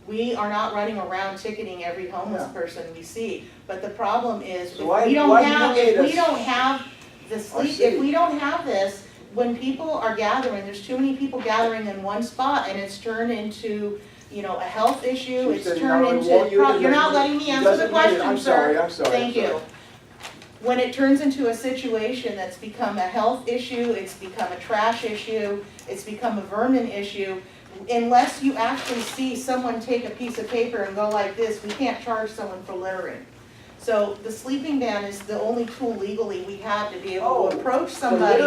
We are not running around ticketing every homeless person we see, but the problem is if we don't have this, when people are gathering, there's too many people gathering in one spot, and it's turned into, a health issue. It's turned into. You're not letting me answer the question, sir. I'm sorry. Thank you. When it turns into a situation that's become a health issue, it's become a trash issue, it's become a vermin issue, unless you actually see someone take a piece of paper and go like this, we can't charge someone for littering. So the sleeping ban is the only tool legally we have to be able to approach somebody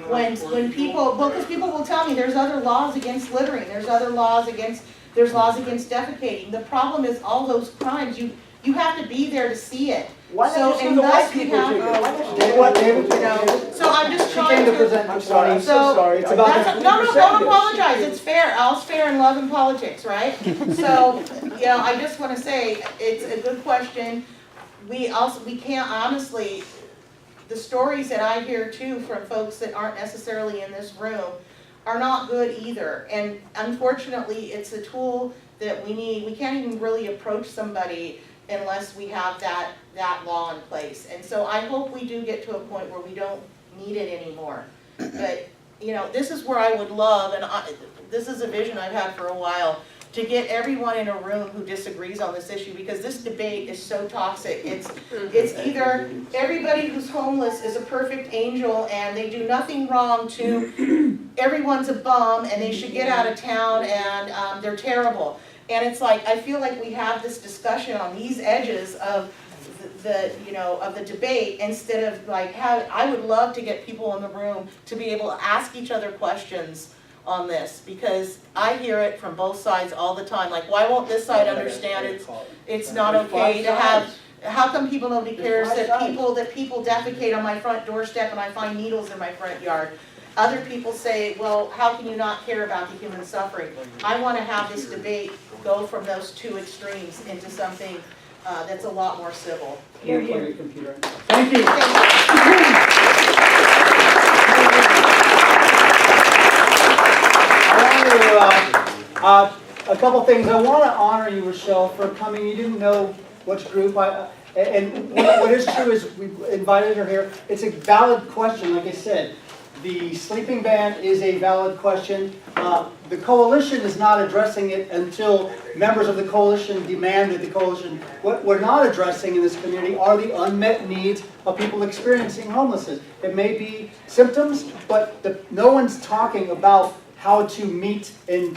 when people, because people will tell me there's other laws against littering, there's laws against defecating. The problem is all those crimes, you have to be there to see it. Why not just do the white people take it? So I'm just trying to. I'm sorry, I'm so sorry. No, don't apologize. It's fair. All's fair in love and politics, right? So, I just want to say it's a good question. We can't honestly. The stories that I hear too from folks that aren't necessarily in this room are not good either. And unfortunately, it's a tool that we need. We can't even really approach somebody unless we have that law in place. And so I hope we do get to a point where we don't need it anymore. But, you know, this is where I would love, and this is a vision I've had for a while, to get everyone in a room who disagrees on this issue, because this debate is so toxic. It's either everybody who's homeless is a perfect angel and they do nothing wrong to everyone's a bum and they should get out of town and they're terrible. And it's like, I feel like we have this discussion on these edges of the debate, instead of like, I would love to get people in the room to be able to ask each other questions on this, because I hear it from both sides all the time, like, why won't this side understand it's not okay to have, how come nobody cares that people defecate on my front doorstep and I find needles in my front yard? Other people say, well, how can you not care about the human suffering? I want to have this debate go from those two extremes into something that's a lot more civil. Here, here. Thank you. A couple things. I want to honor you, Rochelle, for coming. You didn't know which group and what is true is we invited her here. It's a valid question, like I said. The sleeping ban is a valid question. The coalition is not addressing it until members of the coalition demand that the coalition. What we're not addressing in this community are the unmet needs of people experiencing homelessness. It may be symptoms, but no one's talking about how to meet and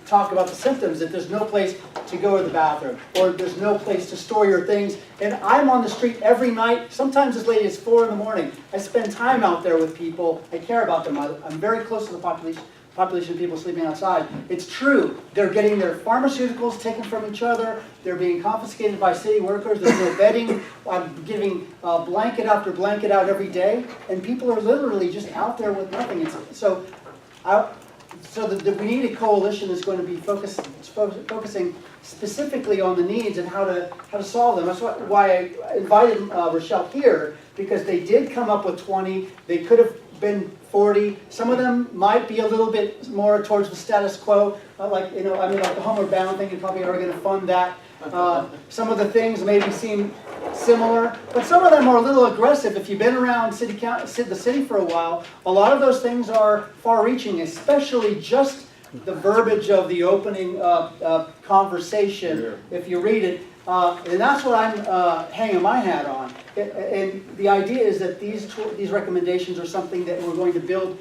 talk about the symptoms, that there's no place to go to the bathroom, or there's no place to store your things. And I'm on the street every night, sometimes as late as 4 in the morning. I spend time out there with people. I care about them. I'm very close to the population of people sleeping outside. It's true. They're getting their pharmaceuticals taken from each other. They're being confiscated by city workers. There's no bedding. I'm giving blanket after blanket out every day. And people are literally just out there with nothing. So we need a coalition that's going to be focusing specifically on the needs and how to solve them. That's why I invited Rochelle here, because they did come up with 20. They could have been 40. Some of them might be a little bit more towards the status quo, like the Homeward Bound thing. You probably are going to fund that. Some of the things maybe seem similar, but some of them are a little aggressive. If you've been around the city for a while, a lot of those things are far-reaching, especially just the verbiage of the opening conversation, if you read it. And that's what I'm hanging my hat on. And the idea is that these recommendations are something that we're going to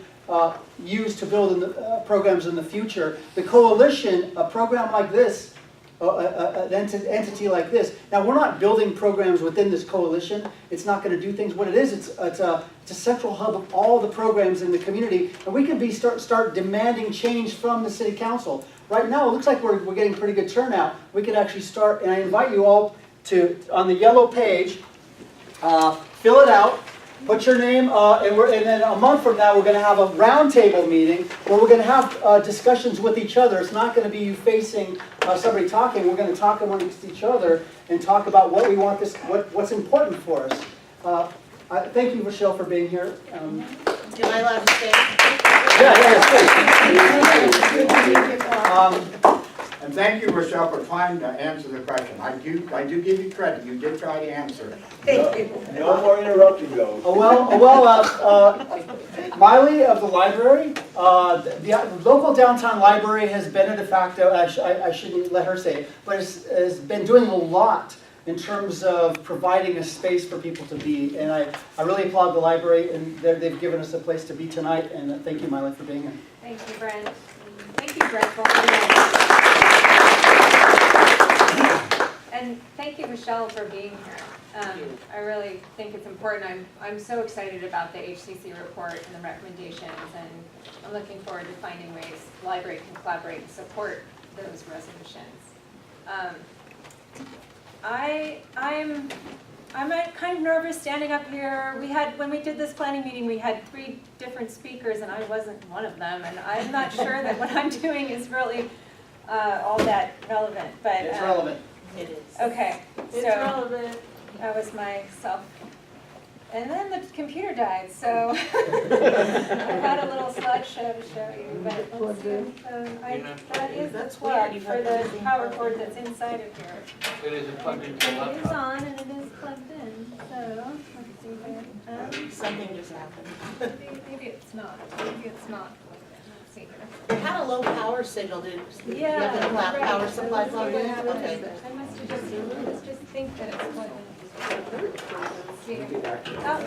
use to build in the, programs in the future. The coalition, a program like this, an entity like this. Now, we're not building programs within this coalition. It's not going to do things. What it is, it's a central hub of all the programs in the community, and we can start demanding change from the city council. Right now, it looks like we're getting pretty good turnout. We could actually start, and I invite you all to, on the yellow page, fill it out. Put your name, and then a month from now, we're going to have a roundtable meeting where we're going to have discussions with each other. It's not going to be you facing somebody talking. We're going to talk amongst each other and talk about what we want what's important for us. Thank you, Rochelle, for being here. Am I allowed to stay? Yeah. And thank you, Rochelle, for trying to answer the question. I do give you credit. You did try to answer. Thank you. No more interrupting, though. Miley of the library, the local downtown library has been a de facto, I shouldn't let her say it, but has been doing a lot in terms of providing a space for people to be. And I really applaud the library, and they've given us a place to be tonight. And thank you, Miley, for being here. Thank you, Brent. Thank you, Brent, for holding us. And thank you, Rochelle, for being here. I really think it's important. I'm so excited about the HCC report and the recommendations, and I'm looking forward to finding ways the library can collaborate and support those resolutions. I'm kind of nervous standing up here. When we did this planning meeting, we had 3 different speakers, and I wasn't one of them. And I'm not sure that what I'm doing is really all that relevant. But it's relevant. It is. Okay, It's so relevant. that was my And then the computer died, so I had a little slideshow to show you, but let's see. That is the plug for the power cord that's inside of here. It isn't plugged into the And it is laptop. on and it is plugged in, so let's see here. Something just happened. Maybe it's not, maybe it's not. Let's see here. It had a low power signal, did you Yeah, have the right. power supply So plugged in? I must Okay. let's just think that it's plugged in. Let's see. Oh,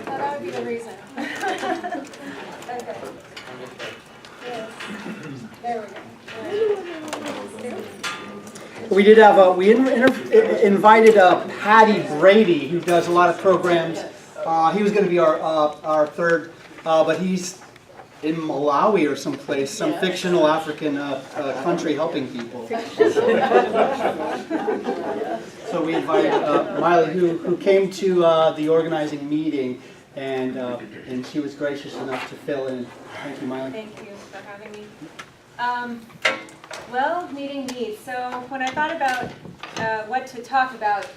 that would be the reason. Okay. Yes. There we go. We did have invited Patty Brady, who does a lot of programs. He was going to be our third, but he's in Malawi or someplace, some fictional African country helping people. So we invited Miley, who came to the organizing meeting, and she was gracious enough to fill in. Thank you, Miley. Thank you for having me. Well, meeting needs. So when I thought about what to talk about,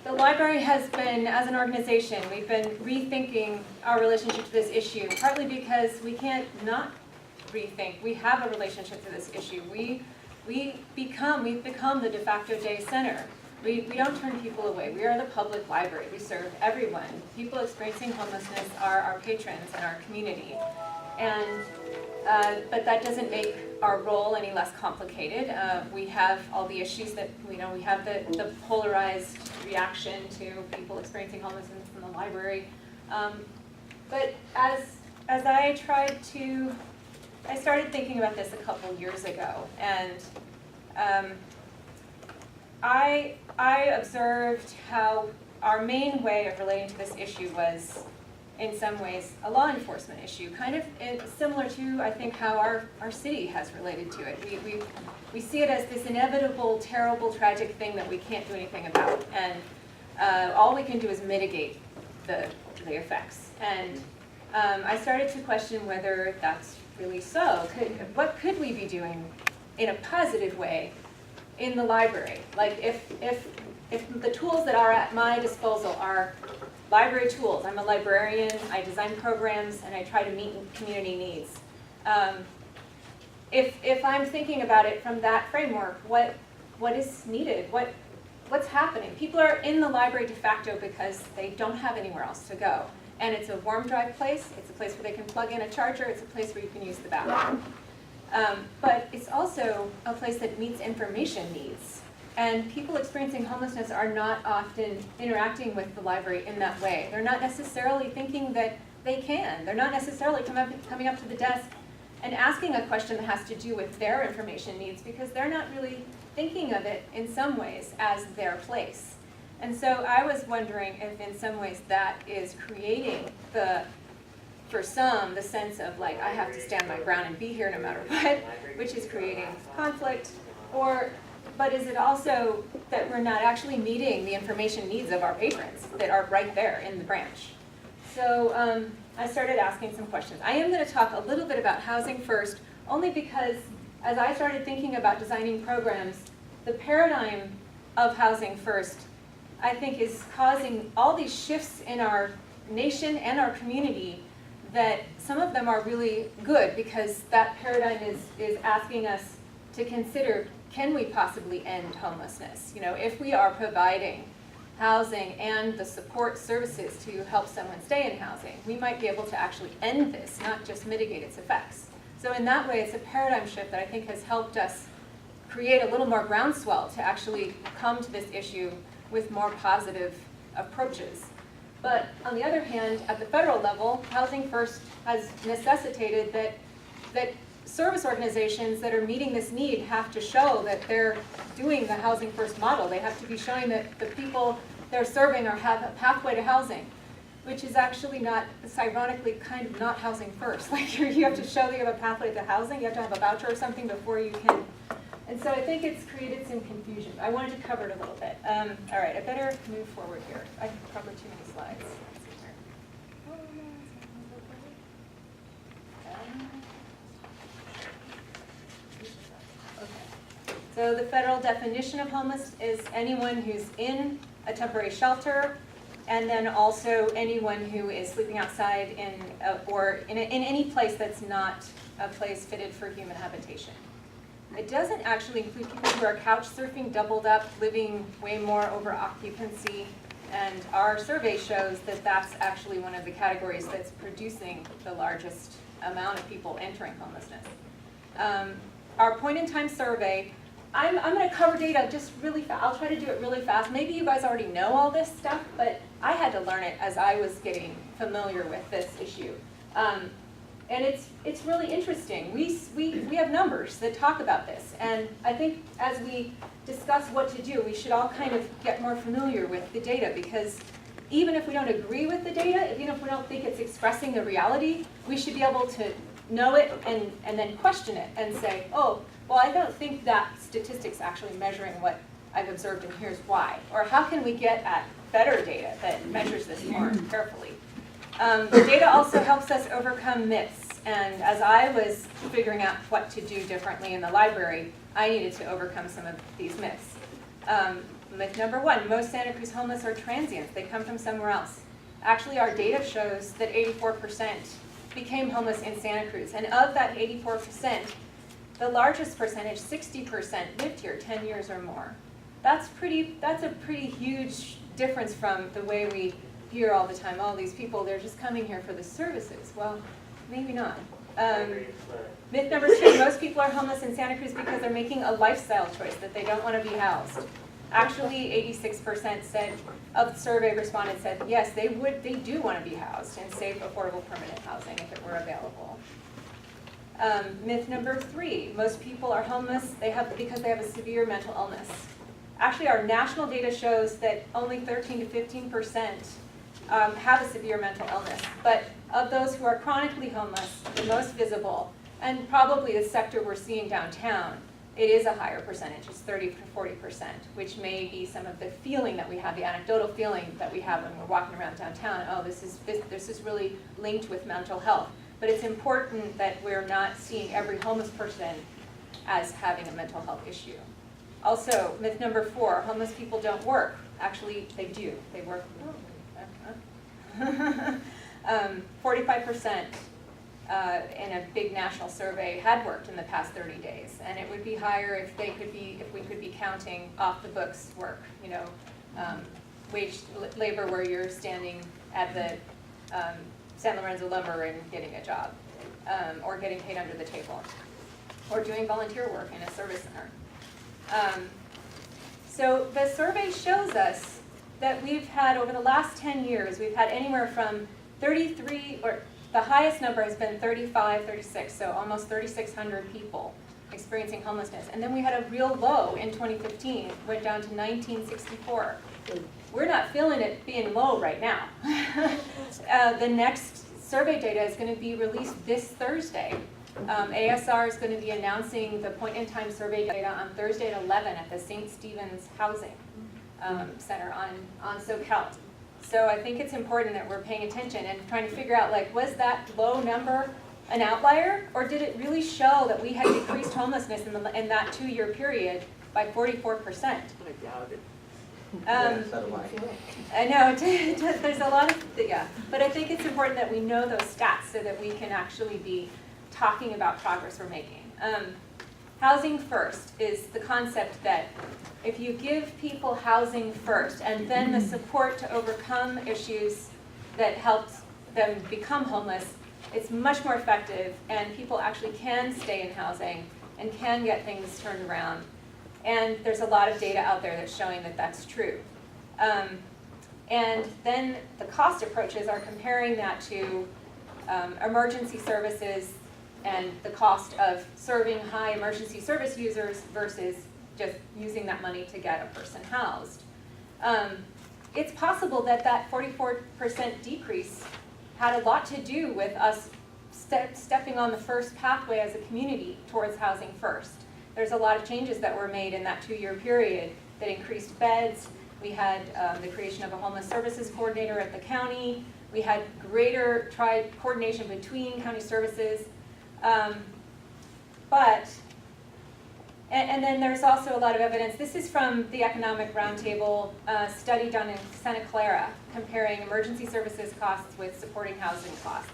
the library has been, as an organization, we've been rethinking our relationship to this issue, partly because we can't not rethink. We have a relationship to this issue. We've become the de facto day center. We don't turn people away. We are the public library. We serve everyone. People experiencing homelessness are our patrons and our community. And but that doesn't make our role any less complicated. We have all the issues that, we have the polarized reaction to people experiencing homelessness in the library. But as I started thinking about this a couple years ago, and I observed how our main way of relating to this issue was, in some ways, a law enforcement issue, kind of similar to, I think, how our city has related to it. We see it as this inevitable, terrible, tragic thing that we can't do anything about, and all we can do is mitigate the effects. And I started to question whether that's really so. What could we be doing in a positive way in the library? Like if the tools that are at my disposal are library tools. I'm a librarian, I design programs, and I try to meet community needs. If I'm thinking about it from that framework, what is needed? What's happening? People are in the library de facto because they don't have anywhere else to go. And it's a warm, dry place. It's a place where they can plug in a charger. It's a place where you can use the bathroom. But it's also a place that meets information needs. And people experiencing homelessness are not often interacting with the library in that way. They're not necessarily thinking that they can. They're not necessarily coming up to the desk and asking a question that has to do with their information needs, because they're not really thinking of it in some ways as their place. And so I was wondering if in some ways that is creating for some, the sense of like, I have to stand my ground and be here no matter what, which is creating conflict, but is it also that we're not actually meeting the information needs of our patrons that are right there in the branch? So I started asking some questions. I am going to talk a little bit about housing first, only because as I started thinking about designing programs, the paradigm of housing first, I think, is causing all these shifts in our nation and our community, that some of them are really good because that paradigm is asking us to consider, can we possibly end homelessness? If we are providing housing and the support services to help someone stay in housing, we might be able to actually end this, not just mitigate its effects. So in that way, it's a paradigm shift that I think has helped us create a little more groundswell to actually come to this issue with more positive approaches. But on the other hand, at the federal level, Housing First has necessitated that service organizations that are meeting this need have to show that they're doing the Housing First model. They have to be showing that the people they're serving have a pathway to housing, which is actually not, it's ironically kind of not housing first. Like you have to show that you have a pathway to housing, you have to have a voucher or something before you can. And so I think it's created some confusion. I wanted to cover it a little bit. All right, I better move forward here. I covered too many slides. Okay. So the federal definition of homeless is anyone who's in a temporary shelter And then also anyone who is sleeping outside or in any place that's not a place fitted for human habitation. It doesn't actually include people who are couch surfing, doubled up, living way more over occupancy. And our survey shows that that's actually one of the categories that's producing the largest amount of people entering homelessness. Our point-in-time survey, I'm going to cover data just really fast. I'll try to do it really fast. Maybe you guys already know all this stuff, but I had to learn it as I was getting familiar with this issue. And it's really interesting. We have numbers that talk about this. And I think as we discuss what to do, we should all kind of get more familiar with the data, because even if we don't agree with the data, even if we don't think it's expressing the reality, we should be able to know it and then question it and say, oh, well, I don't think that statistic's actually measuring what I've observed, and here's why. Or how can we get at better data that measures this more carefully? The data also helps us overcome myths. And as I was figuring out what to do differently in the library, I needed to overcome some of these myths. Myth number one, most Santa Cruz homeless are transients. They come from somewhere else. Actually, our data shows that 84% became homeless in Santa Cruz. And of that 84%, the largest percentage, 60%, lived here 10 years or more. That's a pretty huge difference from the way we hear all the time, oh, these people, they're just coming here for the services. Well, maybe not. Myth number two, most people are homeless in Santa Cruz because they're making a lifestyle choice, that they don't want to be housed. Actually, 86% said of the survey respondents said, yes, they do want to be housed in safe, affordable, permanent housing if it were available. Myth number three, most people are homeless because they have a severe mental illness. Actually, our national data shows that only 13 to 15% have a severe mental illness. But of those who are chronically homeless, the most visible, and probably the sector we're seeing downtown, it is a higher percentage. It's 30 to 40%, which may be some of the feeling that we have, the anecdotal feeling that we have when we're walking around downtown. Oh, this is really linked with mental health. But it's important that we're not seeing every homeless person as having a mental health issue. Also, myth number four, homeless people don't work. Actually, they do. They work. 45% in a big national survey had worked in the past 30 days, and it would be higher if we could be counting off the books work. You know, wage labor where you're standing at the San Lorenzo Lumber and getting a job, or getting paid under the table, or doing volunteer work in a service center. So the survey shows us that we've had, over the last 10 years, we've had anywhere from 33, or the highest number has been 35, 36, so almost 3,600 people experiencing homelessness. And then we had a real low in 2015, went down to 1,964. We're not feeling it being low right now. The next survey data is going to be released this Thursday. ASR is going to be announcing the point-in-time survey data on Thursday at 11 at the St. Stephen's Housing Center on SoCal. So I think it's important that we're paying attention and trying to figure out, like, was that low number an outlier, or did it really show that we had decreased homelessness in that 2-year period by 44%? I doubt it. So do I. I know, there's a lot of, yeah, but I think it's important that we know those stats so that we can actually be talking about progress we're making. Housing first is the concept that if you give people housing first and then the support to overcome issues that helps them become homeless, it's much more effective, and people actually can stay in housing and can get things turned around. And there's a lot of data out there that's showing that that's true. And then the cost approaches are comparing that to emergency services and the cost of serving high emergency service users versus just using that money to get a person housed. It's possible that that 44% decrease had a lot to do with us stepping on the first pathway as a community towards housing first. There's a lot of changes that were made in that 2-year period that increased beds. We had the creation of a homeless services coordinator at the county. We had greater coordination between county services. But And then there's also a lot of evidence. This is from the Economic Roundtable study done in Santa Clara, comparing emergency services costs with supportive housing costs.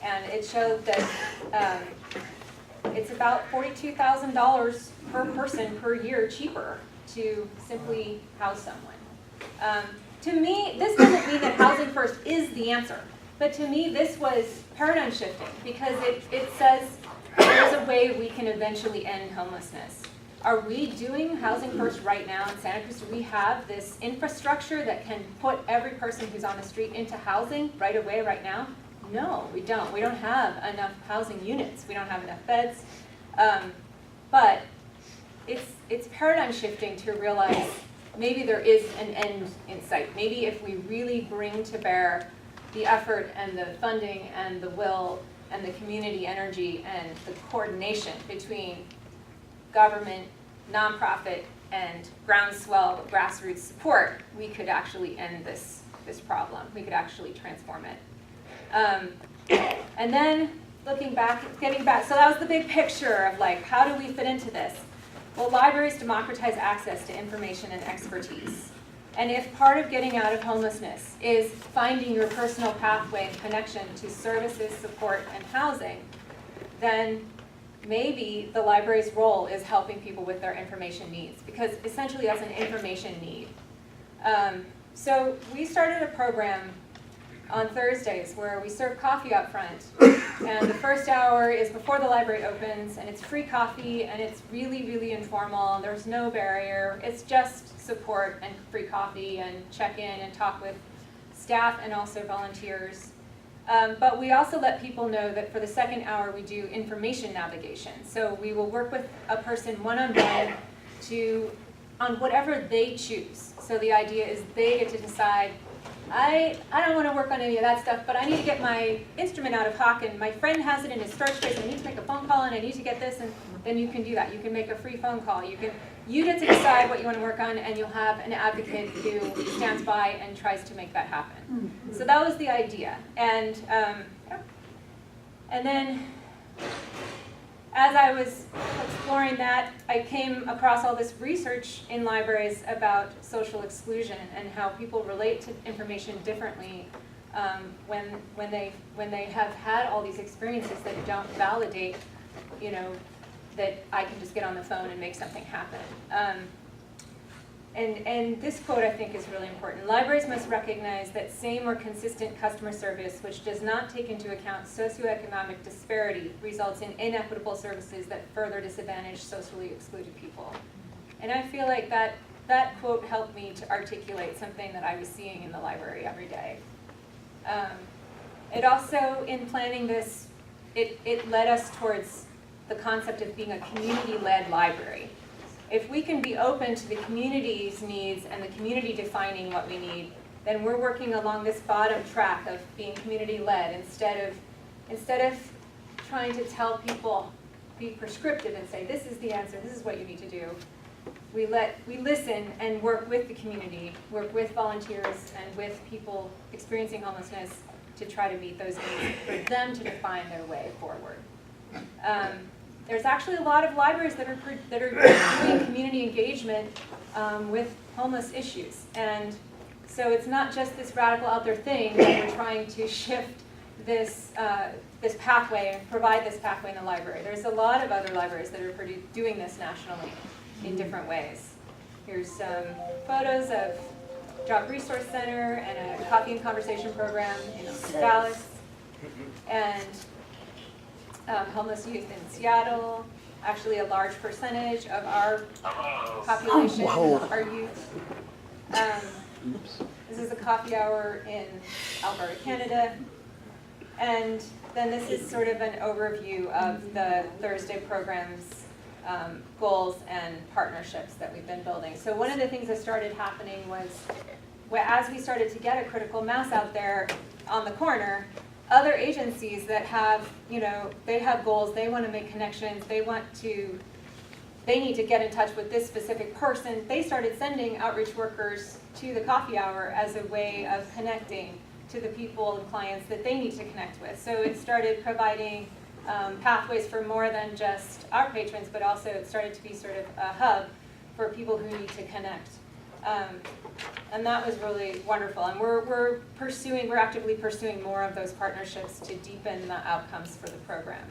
And it showed that it's about $42,000 per person per year cheaper to simply house someone. To me, this doesn't mean that housing first is the answer, but to me this was paradigm shifting because it says there's a way we can eventually end homelessness. Are we doing housing first right now in Santa Cruz? Do we have this infrastructure that can put every person who's on the street into housing right away, right now? No, we don't. We don't have enough housing units. We don't have enough beds. But it's paradigm shifting to realize maybe there is an end in sight. Maybe if we really bring to bear the effort and the funding and the will and the community energy and the coordination between government, nonprofit, and groundswell grassroots support, we could actually end this problem. We could actually transform it. And then looking back, getting back, so that was the big picture of like, how do we fit into this? Well, libraries democratize access to information and expertise. And if part of getting out of homelessness is finding your personal pathway and connection to services, support, and housing, then maybe the library's role is helping people with their information needs, because essentially that's an information need. So we started a program on Thursdays where we serve coffee up front, and the first hour is before the library opens, and it's free coffee, and it's really, really informal. There's no barrier. It's just support and free coffee and check in and talk with staff and also volunteers. But we also let people know that for the second hour we do information navigation. So we will work with a person one-on-one on whatever they choose. So the idea is they get to decide, I don't want to work on any of that stuff, but I need to get my instrument out of hock, and my friend has it in his storage space, and I need to make a phone call, and I need to get this, and then you can do that. You can make a free phone call. You get to decide what you want to work on, and you'll have an advocate who stands by and tries to make that happen. So that was the idea. And then as I was exploring that, I came across all this research in libraries about social exclusion and how people relate to information differently when they have had all these experiences that don't validate, that I can just get on the phone and make something happen. And this quote I think is really important. Libraries must recognize that same or consistent customer service which does not take into account socioeconomic disparity results in inequitable services that further disadvantage socially excluded people. And I feel like that quote helped me to articulate something that I was seeing in the library every day. It also, in planning this, it led us towards the concept of being a community-led library. If we can be open to the community's needs and the community defining what we need, then we're working along this bottom track of being community-led instead of trying to tell people, be prescriptive and say, this is the answer, this is what you need to do. We listen and work with the community, work with volunteers and with people experiencing homelessness to try to meet those needs, for them to define their way forward. There's actually a lot of libraries that are doing community engagement with homeless issues. And so it's not just this radical out there thing that we're trying to shift this pathway and provide this pathway in the library. There's a lot of other libraries that are doing this nationally in different ways. Here's some photos of Job Resource Center and a coffee and conversation program in Dallas. And homeless youth in Seattle. Actually, a large percentage of our population are youth. This is a coffee hour in Alberta, Canada. And then this is sort of an overview of the Thursday program's goals and partnerships that we've been building. So one of the things that started happening was, as we started to get a critical mass out there on the corner, other agencies that have, they have goals, they want to make connections, they need to get in touch with this specific person. They started sending outreach workers to the coffee hour as a way of connecting to the people and clients that they need to connect with. So it started providing pathways for more than just our patrons, but also it started to be sort of a hub for people who need to connect. And that was really wonderful. And we're actively pursuing more of those partnerships to deepen the outcomes for the program.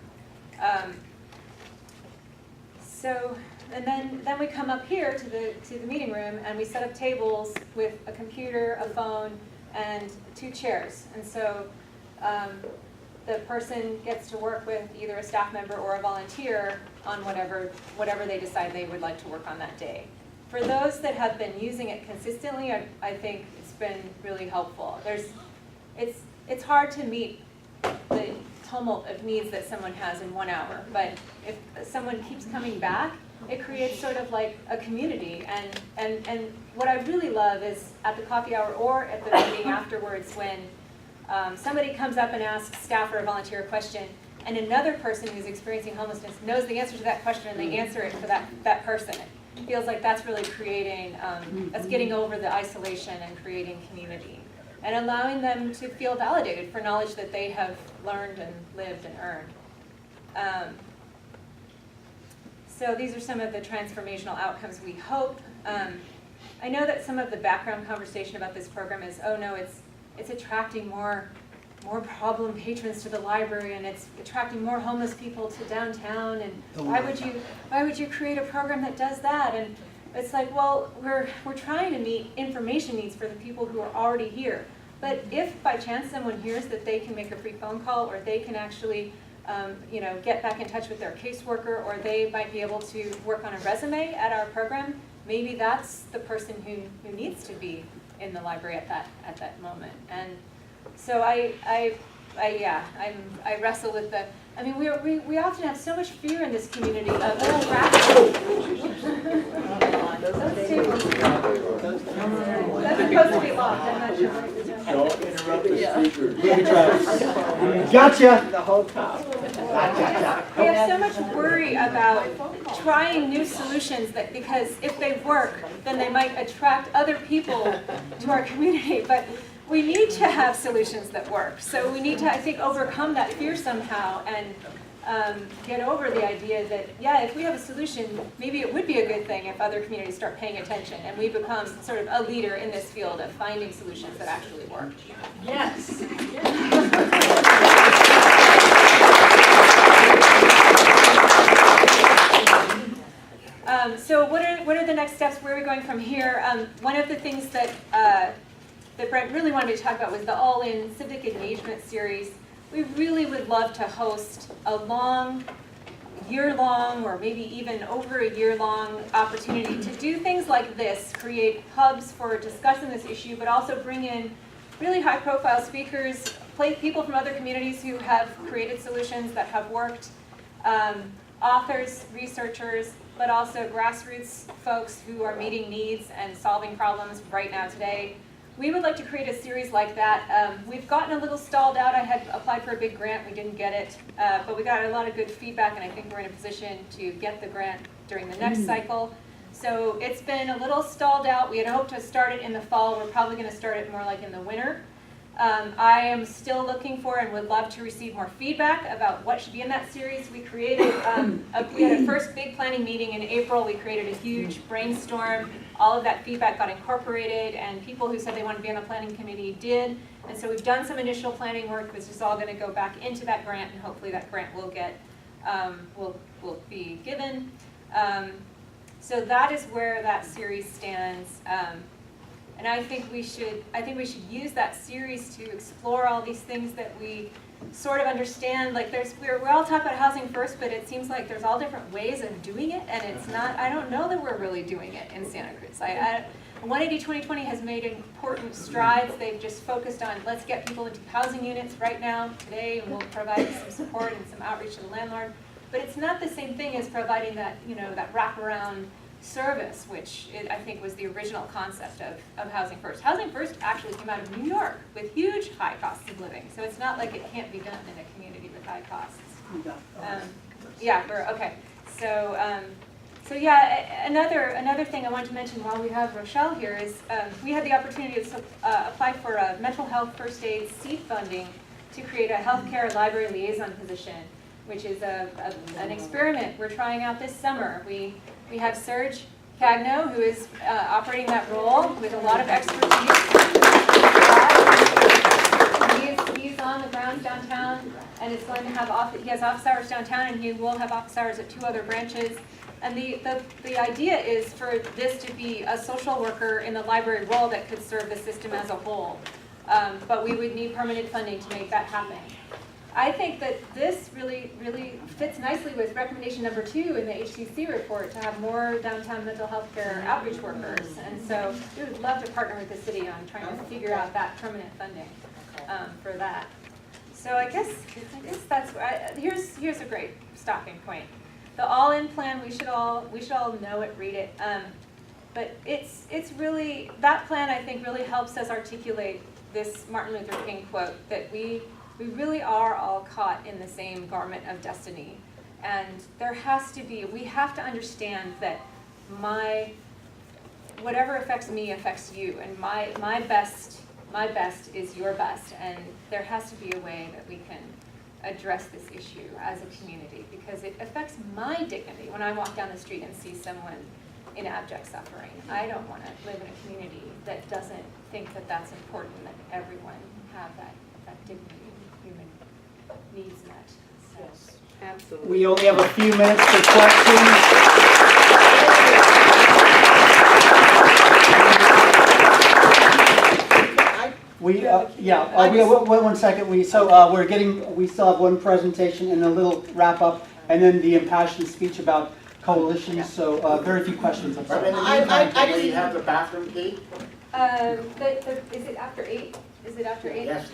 And then we come up here to the meeting room and we set up tables with a computer, a phone, and 2 chairs. And so the person gets to work with either a staff member or a volunteer on whatever they decide they would like to work on that day. For those that have been using it consistently, I think it's been really helpful. It's hard to meet the tumult of needs that someone has in 1 hour, but if someone keeps coming back, it creates sort of like a community. And what I really love is at the coffee hour or at the meeting afterwards when somebody comes up and asks staff or a volunteer a question, and another person who's experiencing homelessness knows the answer to that question and they answer it for that person. It feels like that's really creating, that's getting over the isolation and creating community. And allowing them to feel validated for knowledge that they have learned and lived and earned. So these are some of the transformational outcomes we hope. I know that some of the background conversation about this program is, oh no, it's attracting more problem patrons to the library, and it's attracting more homeless people to downtown, and why would you create a program that does that? And it's like, well, we're trying to meet information needs for the people who are already here. But if by chance someone hears that they can make a free phone call, or they can actually get back in touch with their caseworker, or they might be able to work on a resume at our program, maybe that's the person who needs to be in the library at that moment. And so I wrestle with the. I mean, we often have so much fear in this community of That's supposed to be locked. I'm not sure. Don't interrupt the speaker. Gotcha. The whole time. We have so much worry about trying new solutions that because if they work, then they might attract other people to our community. But we need to have solutions that work. So we need to, I think, overcome that fear somehow and get over the idea that, yeah, if we have a solution, maybe it would be a good thing if other communities start paying attention and we become sort of a leader in this field of finding solutions that actually work. Yes. So what are the next steps? Where are we going from here? One of the things that Brent really wanted to talk about was the All-In Civic Engagement Series. We really would love to host a long, year-long, or maybe even over a year-long opportunity to do things like this, create hubs for discussing this issue, but also bring in really high-profile speakers, people from other communities who have created solutions that have worked, authors, researchers, but also grassroots folks who are meeting needs and solving problems right now today. We would like to create a series like that. We've gotten a little stalled out. I had applied for a big grant, we didn't get it, but we got a lot of good feedback, and I think we're in a position to get the grant during the next cycle. So it's been a little stalled out. We had hoped to start it in the fall. We're probably going to start it more like in the winter. I am still looking for and would love to receive more feedback about what should be in that series. We created, we had a first big planning meeting in April. We created a huge brainstorm. All of that feedback got incorporated, and people who said they wanted to be on the planning committee did. And so we've done some initial planning work, which is all going to go back into that grant, and hopefully that grant will get, will be given. So that is where that series stands. And I think we should use that series to explore all these things that we sort of understand. Like we're all talking about housing first, but it seems like there's all different ways of doing it, and it's not, I don't know that we're really doing it in Santa Cruz. 180-2020 has made important strides. They've just focused on let's get people into housing units right now, today, and we'll provide some support and some outreach to the landlord. But it's not the same thing as providing that, that wraparound service, which I think was the original concept of Housing First. Housing First actually came out of New York with huge high costs of living, so it's not like it can't be done in a community with high costs. Okay. So yeah, another thing I wanted to mention while we have Rochelle here is we had the opportunity to apply for a mental health first aid seed funding to create a healthcare library liaison position. which is an experiment we're trying out this summer. We have Serge Cagno, who is operating that role with a lot of expertise. He's on the grounds downtown, and it's going to have he has office hours downtown, and he will have office hours at 2 other branches. And the idea is for this to be a social worker in the library role that could serve the system as a whole. But we would need permanent funding to make that happen. I think that this really fits nicely with recommendation number 2 in the HCC report, to have more downtown mental health care outreach workers. And so we would love to partner with the city on trying to figure out that permanent funding for that. So I guess that's here's a great stopping point. The all-in plan, we should all know it, read it. But it's really, that plan I think really helps us articulate this Martin Luther King quote, that we really are all caught in the same garment of destiny. And there has to be, we have to understand that whatever affects me affects you, and my best is your best, and there has to be a way that we can address this issue as a community, because it affects my dignity when I walk down the street and see someone in abject suffering. I don't want to live in a community that doesn't think that that's important, that everyone have that dignity and human needs met. So. Yes, absolutely. We only have a few minutes for questions. We one second. We still have one presentation and a little wrap up, and then the impassioned speech about coalitions. So very few questions. I'm sorry. But in the meantime, can we have the bathroom key? Is it after 8? Is it after 8? Yes.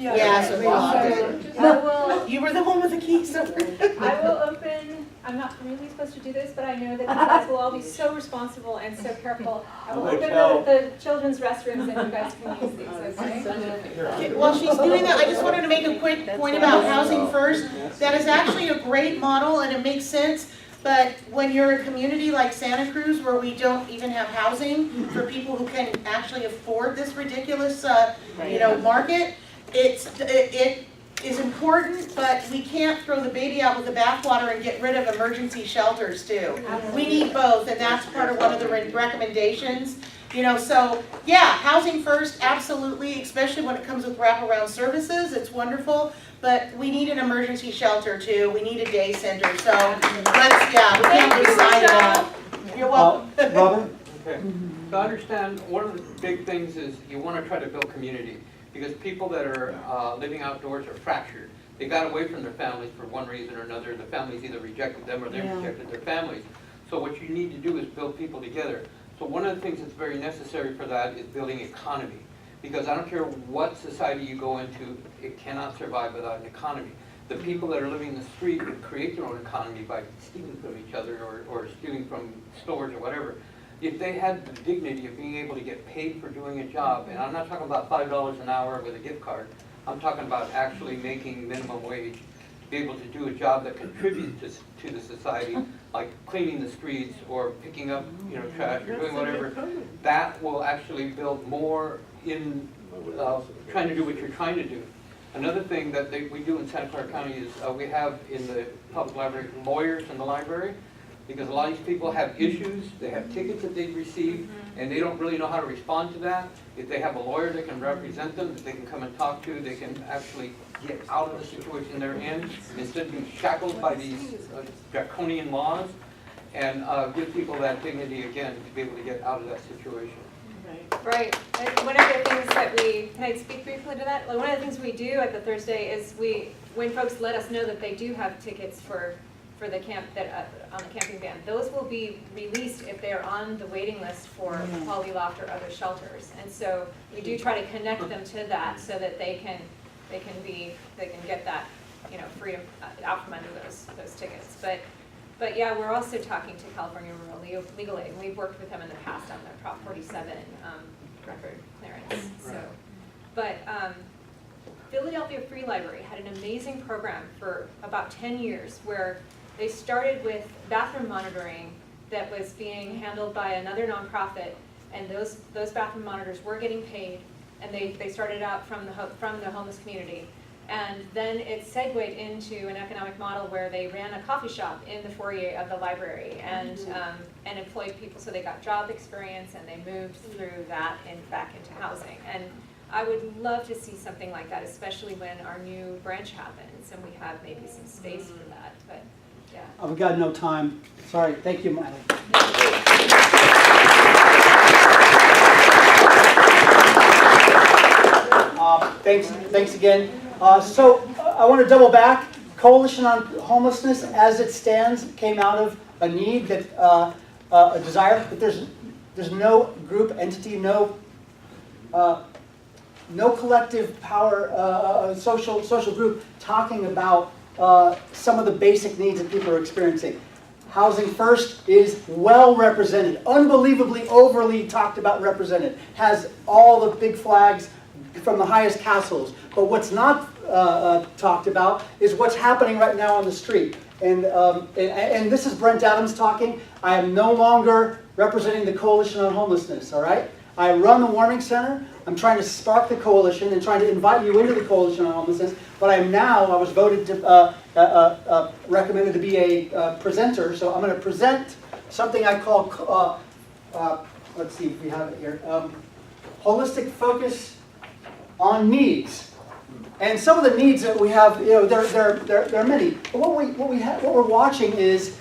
You were the one with the key, so. I will open, I'm not really supposed to do this, but I know that you guys will all be so responsible and so careful. I will open the children's restrooms and you guys can use these, okay? While she's doing that, I just wanted to make a quick point about Housing First. That is actually a great model and it makes sense. But when you're a community like Santa Cruz, where we don't even have housing for people who can actually afford this ridiculous, market, it is important, but we can't throw the baby out with the bathwater and get rid of emergency shelters too. We need both, and that's part of one of the recommendations. So yeah, Housing First, absolutely, especially when it comes with wraparound services, it's wonderful. But we need an emergency shelter too. We need a day center. So we can't decide that. You're welcome. Robert? Okay. So I understand one of the big things is you want to try to build community, because people that are living outdoors are fractured. They got away from their families for one reason or another. The families either rejected them or they rejected their families. So what you need to do is build people together. So one of the things that's very necessary for that is building economy. Because I don't care what society you go into, it cannot survive without an economy. The people that are living in the street would create their own economy by stealing from each other or stealing from stores or whatever. If they had the dignity of being able to get paid for doing a job, and I'm not talking about $5 an hour with a gift card, I'm talking about actually making minimum wage, to be able to do a job that contributes to the society, like cleaning the streets or picking up trash or doing whatever, that will actually build more in trying to do what you're trying to do. Another thing that we do in Santa Clara County is we have in the public library lawyers in the library, because a lot of these people have issues, they have tickets that they've received, and they don't really know how to respond to that. If they have a lawyer that can represent them, that they can come and talk to, they can actually get out of the situation they're in, instead of being shackled by these draconian laws, and give people that dignity again to be able to get out of that situation. Right. One of the things that can I speak briefly to that? One of the things we do at the Thursday is when folks let us know that they do have tickets for the camp on the camping ban, those will be released if they're on the waiting list for Polly Loft or other shelters. And so we do try to connect them to that so that they can get that freedom out from under those tickets. But yeah, we're also talking to California Rural Legal Aid, and we've worked with them in the past on their Prop 47 record clearance. Right. So, but Philadelphia Free Library had an amazing program for about 10 years where they started with bathroom monitoring that was being handled by another nonprofit, and those bathroom monitors were getting paid, and they started out from the homeless community. And then it segued into an economic model where they ran a coffee shop in the foyer of the library and employed people, so they got job experience and they moved through that and back into housing. And I would love to see something like that, especially when our new branch happens and we have maybe some space for that, but yeah. We've got no time. Sorry, thank you, Miley. Thanks again. So I want to double back. Coalition on Homelessness, as it stands, came out of a need that a desire, but there's no group entity, no collective power, social group talking about some of the basic needs that people are experiencing. Housing First is well represented, unbelievably overly talked about represented, has all the big flags from the highest castles. But what's not talked about is what's happening right now on the street. And this is Brent Adams talking. I am no longer representing the Coalition on Homelessness, all right? I run the Warming Center. I'm trying to spark the coalition and trying to invite you into the Coalition on Homelessness. But I was voted to, recommended to be a presenter. So I'm going to present something I call, let's see if we have it here, holistic focus on needs. And some of the needs that we have, there are many. But what we're watching is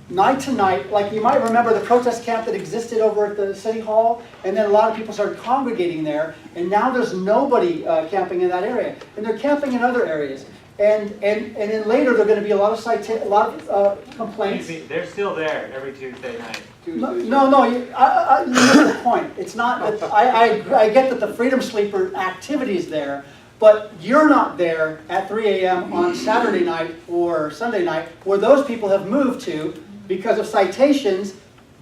night to night, like you might remember the protest camp that existed over at the City Hall, and then a lot of people started congregating there, and now there's nobody camping in that area, and they're camping in other areas. And then later there are going to be a lot of complaints. They're still there every Tuesday night. No, you miss the point. It's not that I get that the Freedom Sleeper activity is there, but you're not there at 3 a.m. on Saturday night or Sunday night where those people have moved to because of citations,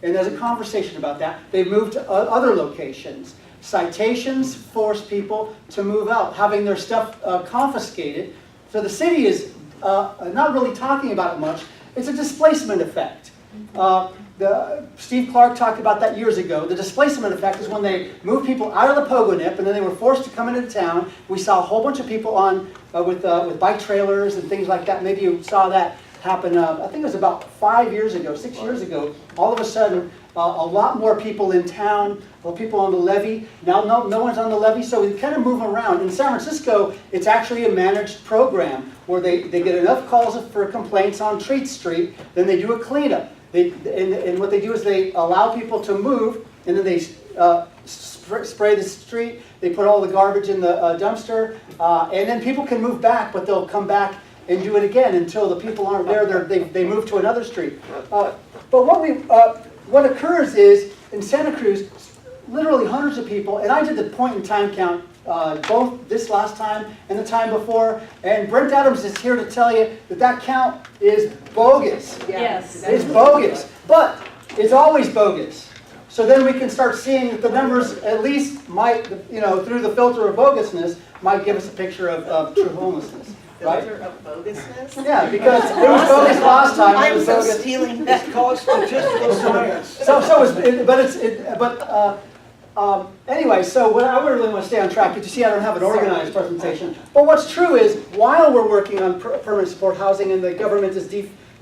and there's a conversation about that. They've moved to other locations. Citations force people to move out, having their stuff confiscated. So the city is not really talking about it much. It's a displacement effect. Steve Clark talked about that years ago. The displacement effect is when they move people out of the Pogonip and then they were forced to come into town. We saw a whole bunch of people on with bike trailers and things like that. Maybe you saw that happen, I think it was about 6 years ago. All of a sudden, a lot more people in town, people on the levee. Now no one's on the levee, so we kind of move around. In San Francisco, it's actually a managed program where they get enough calls for complaints on Treat Street, then they do a cleanup. And what they do is they allow people to move, and then they spray the street, they put all the garbage in the dumpster, and then people can move back, but they'll come back and do it again until the people aren't there. They move to another street. But what occurs is, in Santa Cruz, literally hundreds of people, and I did the point-in-time count both this last time and the time before, and Brent Adams is here to tell you that that count is bogus. Yes. It's bogus, but it's always bogus. So then we can start seeing that the numbers at least might, through the filter of bogusness, might give us a picture of true homelessness. Right? Filter of bogusness? Yeah, because it was bogus last time. I'm so stealing that. It's called statistical science. Anyway, so what I really want to stay on track, because you see I don't have an organized presentation. But what's true is, while we're working on permanent support housing and the government is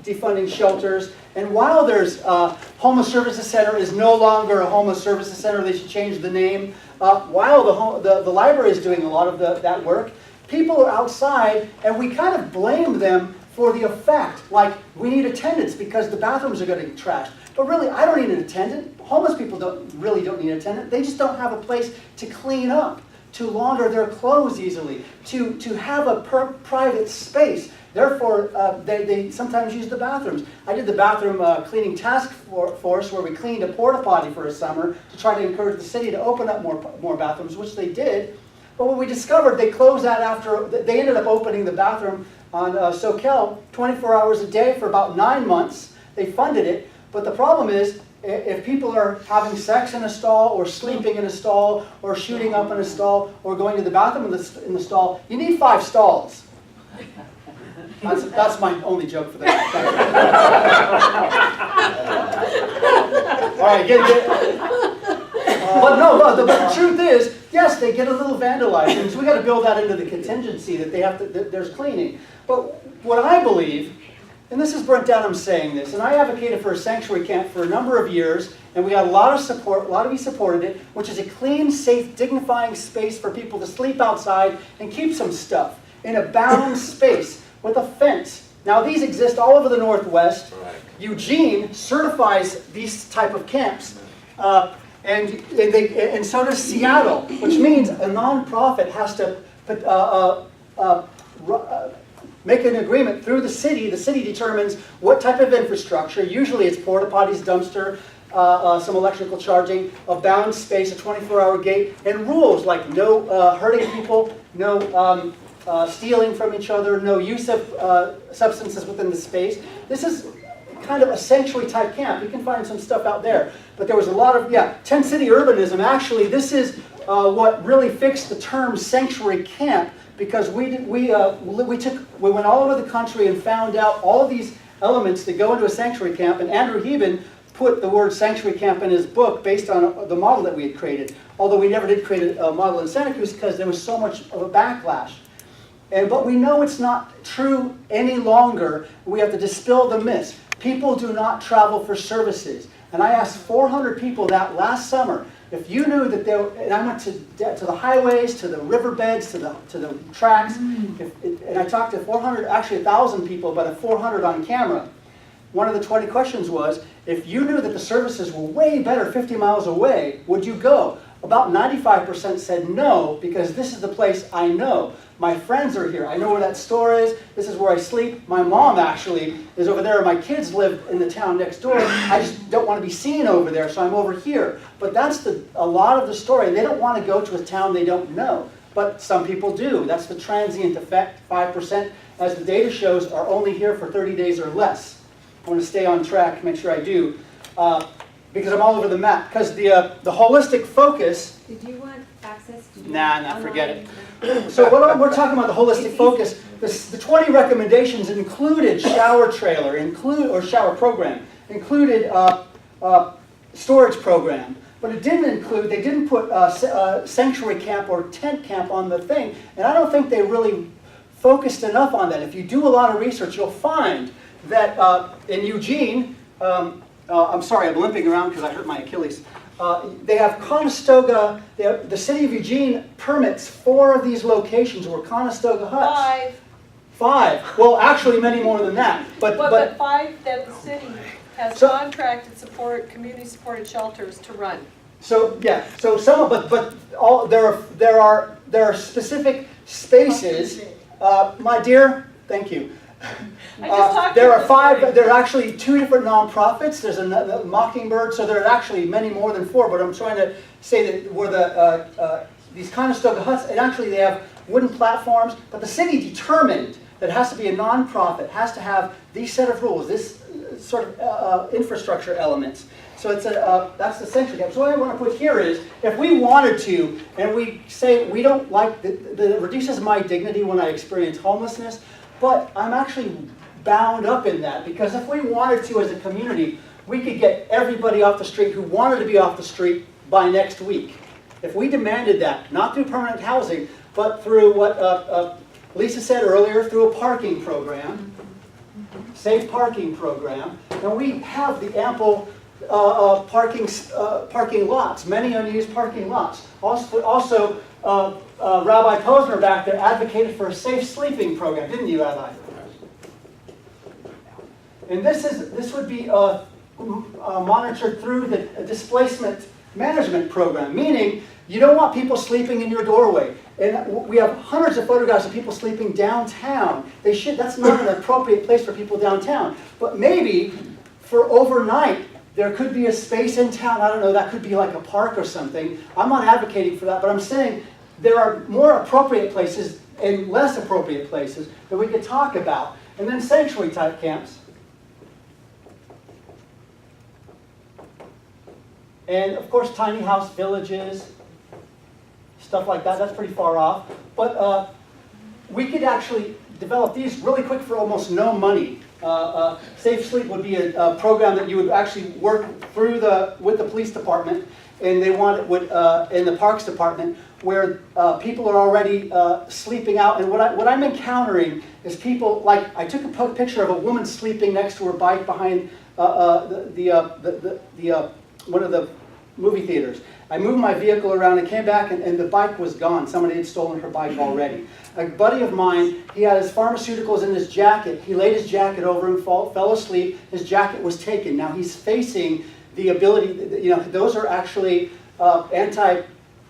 defunding shelters, and while there's Homeless Services Center is no longer a Homeless Services Center, they should change the name, while the library is doing a lot of that work, people are outside and we kind of blame them for the effect. Like, we need attendants because the bathrooms are going to get trashed. But really, I don't need an attendant. Homeless people don't need an attendant. They just don't have a place to clean up, to launder their clothes easily, to have a private space. Therefore, they sometimes use the bathrooms. I did the bathroom cleaning task force where we cleaned a porta potty for a summer to try to encourage the city to open up more bathrooms, which they did. But what we discovered, they closed that after, they ended up opening the bathroom on Soquel 24 hours a day for about 9 months. They funded it. But the problem is, if people are having sex in a stall, or sleeping in a stall, or shooting up in a stall, or going to the bathroom in the stall, you need 5 stalls. That's my only joke for that. All right, but the truth is, Yes, they get a little vandalized, and so we got to build that into the contingency that they have to, that there's cleaning. But what I believe, and this is Brent Downham saying this, and I advocated for a sanctuary camp for a number of years, and we got a lot of support, a lot of you supported it, which is a clean, safe, dignifying space for people to sleep outside and keep some stuff in a bound space with a fence. Now these exist all over the Northwest. Right. Eugene certifies these type of camps. And so does Seattle, which means a nonprofit has to make an agreement through the city. The city determines what type of infrastructure. Usually it's porta potties, dumpster, some electrical charging, a bound space, a 24-hour gate, and rules like no hurting people, no stealing from each other, no use of substances within the space. This is kind of a sanctuary type camp. You can find some stuff out there. But there was a lot of, tent city urbanism. Actually, this is what really fixed the term sanctuary camp, because we went all over the country and found out all of these elements that go into a sanctuary camp, and Andrew Heben put the word sanctuary camp in his book based on the model that we had created, although we never did create a model in Santa Cruz because there was so much of a backlash. But we know it's not true any longer. We have to dispel the myths. People do not travel for services. And I asked 400 people that last summer, if you knew that there, and I went to the highways, to the riverbeds, to the tracks, and I talked to 400, actually 1,000 people, but 400 on camera. One of the 20 questions was, if you knew that the services were way better 50 miles away, would you go? About 95% said no, because this is the place I know. My friends are here. I know where that store is. This is where I sleep. My mom actually is over there. My kids live in the town next door. I just don't want to be seen over there, so I'm over here. But that's a lot of the story. They don't want to go to a town they don't know. But some people do. That's the transient effect. 5%, as the data shows, are only here for 30 days or less. I want to stay on track, make sure I do. Because I'm all over the map. Because the holistic focus... Did you want access to do forget it. So we're talking about the holistic focus. The 20 recommendations included shower trailer, or shower program, included storage program. But it didn't include, they didn't put sanctuary camp or tent camp on the thing. And I don't think they really focused enough on that. If you do a lot of research, you'll find that in Eugene, I'm sorry, I'm limping around because I hurt my Achilles. They have Conestoga, the city of Eugene permits 4 of these locations where Conestoga huts. 5. Well, actually many more than that. But 5 that the city has contracted community supported shelters to run. So yeah, so some, but all there are specific spaces. My dear, thank you. There are 5. There are actually 2 different nonprofits. There's a Mockingbird, so there are actually many more than 4. But I'm trying to say that where these Conestoga huts, and actually they have wooden platforms. But the city determined that it has to be a nonprofit, has to have these set of rules, this sort of infrastructure elements. So it's that's the sanctuary camp. So what I want to put here is, if we wanted to, and we say we don't like it reduces my dignity when I experience homelessness. But I'm actually bound up in that, because if we wanted to as a community, we could get everybody off the street who wanted to be off the street by next week. If we demanded that, not through permanent housing, but through what Lisa said earlier, through a parking program, safe parking program, and we have the ample parking lots, many unused parking lots. Also Rabbi Posner back there advocated for a safe sleeping program, didn't you, Rabbi? And this would be monitored through the displacement management program, meaning you don't want people sleeping in your doorway. And we have hundreds of photographs of people sleeping downtown. That's not an appropriate place for people downtown. But maybe for overnight, there could be a space in town. I don't know, that could be like a park or something. I'm not advocating for that, but I'm saying there are more appropriate places and less appropriate places that we could talk about. And then sanctuary type camps. And of course tiny house villages, stuff like that. That's pretty far off. But we could actually develop these really quick for almost no money. Safe Sleep would be a program that you would actually work through with the police department. and they want it in the Parks Department, where people are already sleeping out. And what I'm encountering is people, like, I took a picture of a woman sleeping next to her bike behind one of the movie theaters. I moved my vehicle around and came back, and the bike was gone. Somebody had stolen her bike already. A buddy of mine, he had his pharmaceuticals in his jacket. He laid his jacket over and fell asleep. His jacket was taken. Now he's facing the ability, you know, those are actually antipsychotic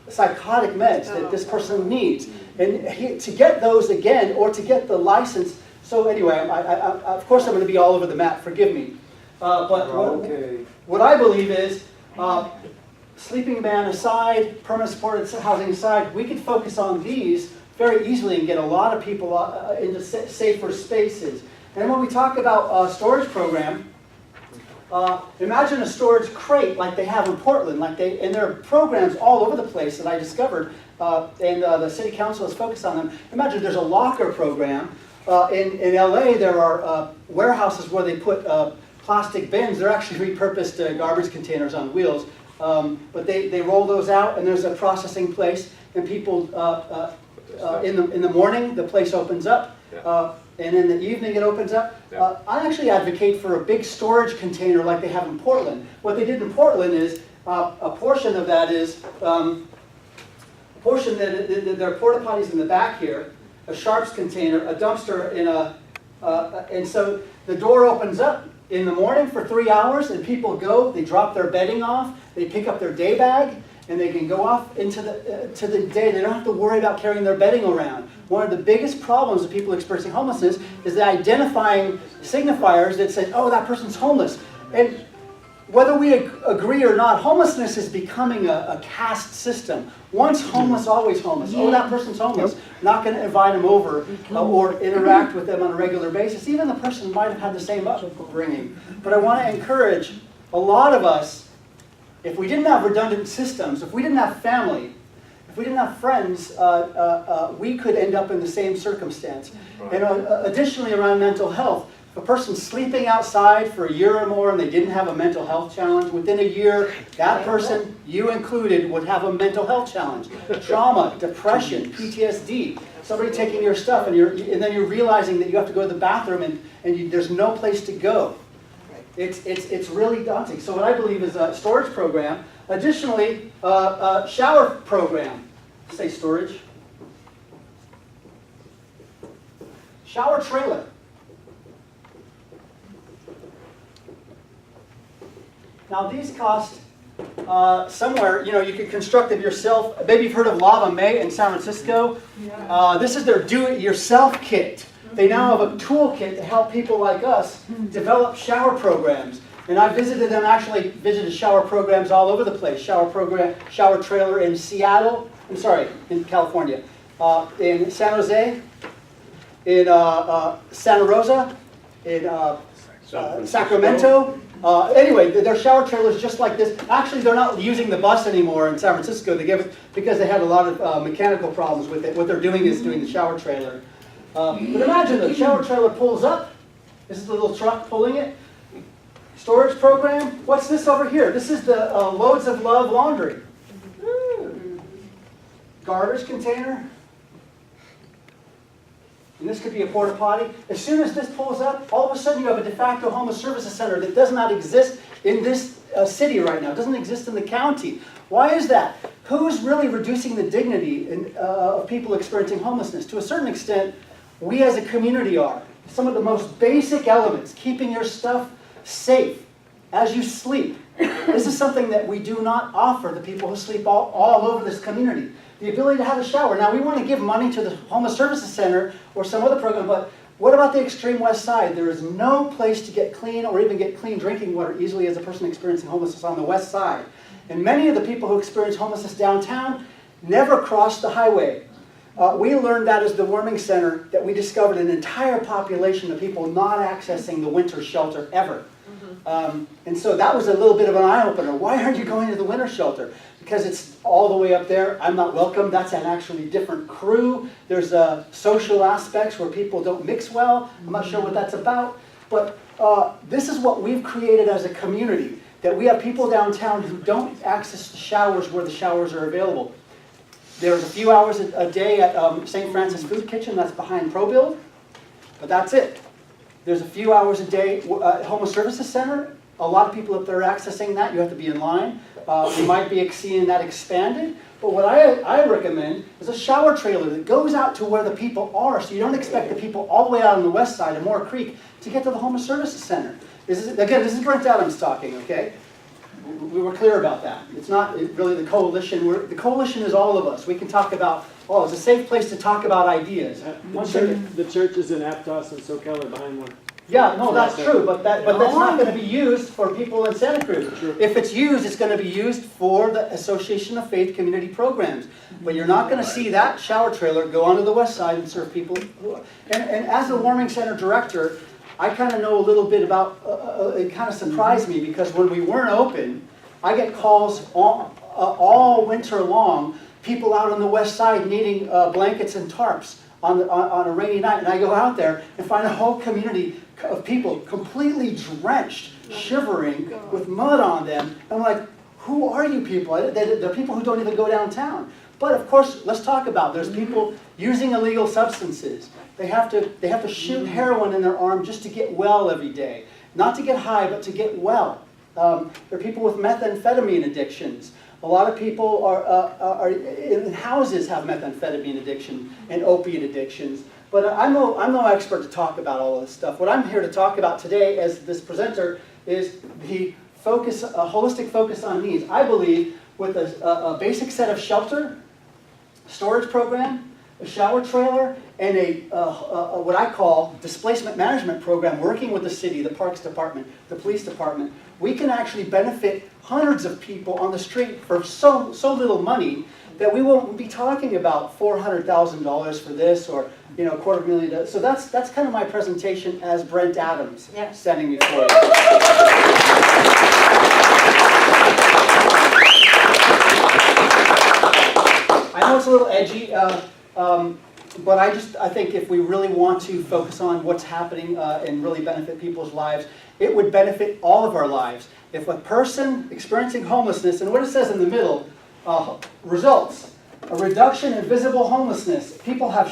meds that this person needs. And to get those again, or to get the license, so anyway, of course I'm going to be all over the map, forgive me. What I believe is, sleeping ban aside, permanent supported housing aside, we could focus on these very easily and get a lot of people into safer spaces. And when we talk about a storage program, imagine a storage crate like they have in Portland, and there are programs all over the place that I discovered, and the city council has focused on them. Imagine there's a locker program. In LA, there are warehouses where they put plastic bins. They're actually repurposed garbage containers on wheels. But they roll those out, and there's a processing place, and people, in the morning, the place opens up, and in the evening it opens up. I actually advocate for a big storage container like they have in Portland. What they did in Portland is, a portion of that is, there are porta potties in the back here, a sharps container, a dumpster, and so the door opens up in the morning for 3 hours, and people go, they drop their bedding off, they pick up their day bag, and they can go off into to the day. They don't have to worry about carrying their bedding around. One of the biggest problems of people experiencing homelessness is the identifying signifiers that say, oh, that person's homeless. And whether we agree or not, homelessness is becoming a caste system. Once homeless, always homeless. Oh, that person's homeless. Not going to invite them over or interact with them on a regular basis. Even the person might have had the same upbringing. But I want to encourage a lot of us, if we didn't have redundant systems, if we didn't have family, if we didn't have friends, we could end up in the same circumstance. And additionally, around mental health, if a person's sleeping outside for a year or more and they didn't have a mental health challenge, within a year, that person, you included, would have a mental health challenge. Trauma, depression, PTSD, somebody taking your stuff, and then you're realizing that you have to go to the bathroom and there's no place to go. It's really daunting. So what I believe is a storage program. Additionally, a shower program. Say storage. Shower trailer. Now these cost somewhere, you could construct them yourself. Maybe you've heard of Lava May in San Francisco. This is their do-it-yourself kit. They now have a toolkit to help people like us develop shower programs. And I visited them, actually visited shower programs all over the place. Shower trailer in Seattle, in California, in San Jose, in Santa Rosa, in Sacramento. Anyway, their shower trailers just like this. Actually, they're not using the bus anymore in San Francisco. They give it because they had a lot of mechanical problems with it. What they're doing is doing the shower trailer. But imagine the shower trailer pulls up. This is the little truck pulling it. Storage program. What's this over here? This is the Loads of Love laundry. Garbage container. And this could be a porta potty. As soon as this pulls up, all of a sudden you have a de facto homeless services center that does not exist in this city right now. It doesn't exist in the county. Why is that? Who's really reducing the dignity of people experiencing homelessness? To a certain extent, we as a community are. Some of the most basic elements, keeping your stuff safe as you sleep. This is something that we do not offer the people who sleep all over this community. The ability to have a shower. Now, we want to give money to the Homeless Services Center or some other program, but what about the extreme west side? There is no place to get clean or even get clean drinking water easily as a person experiencing homelessness on the west side. And many of the people who experience homelessness downtown never cross the highway. We learned that as the warming center that we discovered an entire population of people not accessing the winter shelter ever. And so that was a little bit of an eye-opener. Why aren't you going to the winter shelter? Because it's all the way up there. I'm not welcome. That's an actually different crew. There's social aspects where people don't mix well. I'm not sure what that's about. But this is what we've created as a community. that we have people downtown who don't access the showers where the showers are available. There's a few hours a day at St. Francis Food Kitchen, that's behind ProBuild, but that's it. There's a few hours a day at Homeless Services Center. A lot of people up there are accessing that. You have to be in line. We might be seeing that expanded. But what I recommend is a shower trailer that goes out to where the people are, so you don't expect the people all the way out on the west side of Moore Creek to get to the Homeless Services Center. This is Brent Adams talking, okay? We were clear about that. It's not really the coalition. The coalition is all of us. We can talk about, oh, it's a safe place to talk about ideas. The churches in Aptos and SoCal are behind one. Yeah, no, that's true, but that's not going to be used for people in Santa Cruz. If it's used, it's going to be used for the Association of Faith Community Programs. But you're not going to see that shower trailer go onto the west side and serve people. And as the warming center director, I kind of know a little bit about, it kind of surprised me because when we weren't open, I get calls all winter long, people out on the west side needing blankets and tarps on a rainy night. And I go out there and find a whole community of people completely drenched, shivering, with mud on them. And I'm like, who are you people? They're people who don't even go downtown. But of course, let's talk about, there's people using illegal substances. They have to shoot heroin in their arm just to get well every day. Not to get high, but to get well. There are people with methamphetamine addictions. A lot of people are in houses have methamphetamine addiction and opiate addictions. But I'm no expert to talk about all of this stuff. What I'm here to talk about today as this presenter is the focus, a holistic focus on needs. I believe with a basic set of shelter, storage program, a shower trailer, and what I call displacement management program, working with the city, the Parks Department, the Police Department, we can actually benefit hundreds of people on the street for so little money that we won't be talking about $400,000 for this or $250,000. So that's kind of my presentation as Brent Adams standing before you. I know it's a little edgy, but I think if we really want to focus on what's happening and really benefit people's lives, it would benefit all of our lives. If a person experiencing homelessness, and what it says in the middle, results, a reduction in visible homelessness. People have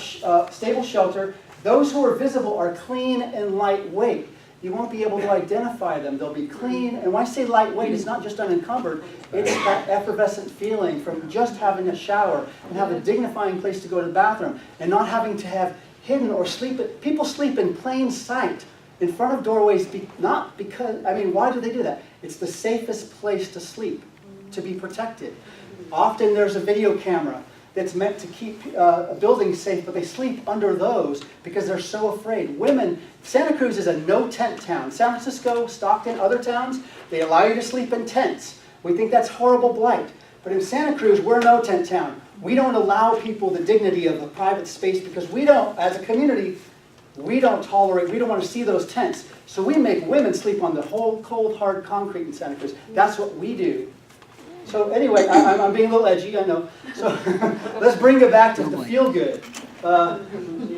stable shelter. Those who are visible are clean and lightweight. You won't be able to identify them. They'll be clean. And when I say lightweight, it's not just unencumbered. It's that effervescent feeling from just having a shower and have a dignifying place to go to the bathroom and not having to have hidden or sleep. People sleep in plain sight in front of doorways, not because, why do they do that? It's the safest place to sleep, to be protected. Often there's a video camera that's meant to keep a building safe, but they sleep under those because they're so afraid. Women, Santa Cruz is a no-tent town. San Francisco, Stockton, other towns, they allow you to sleep in tents. We think that's horrible blight. But in Santa Cruz, we're a no-tent town. We don't allow people the dignity of a private space because we don't, as a community, we don't tolerate, we don't want to see those tents. So we make women sleep on the whole cold, hard concrete in Santa Cruz. That's what we do. So anyway, I'm being a little edgy, I know. So let's bring it back to the feel good.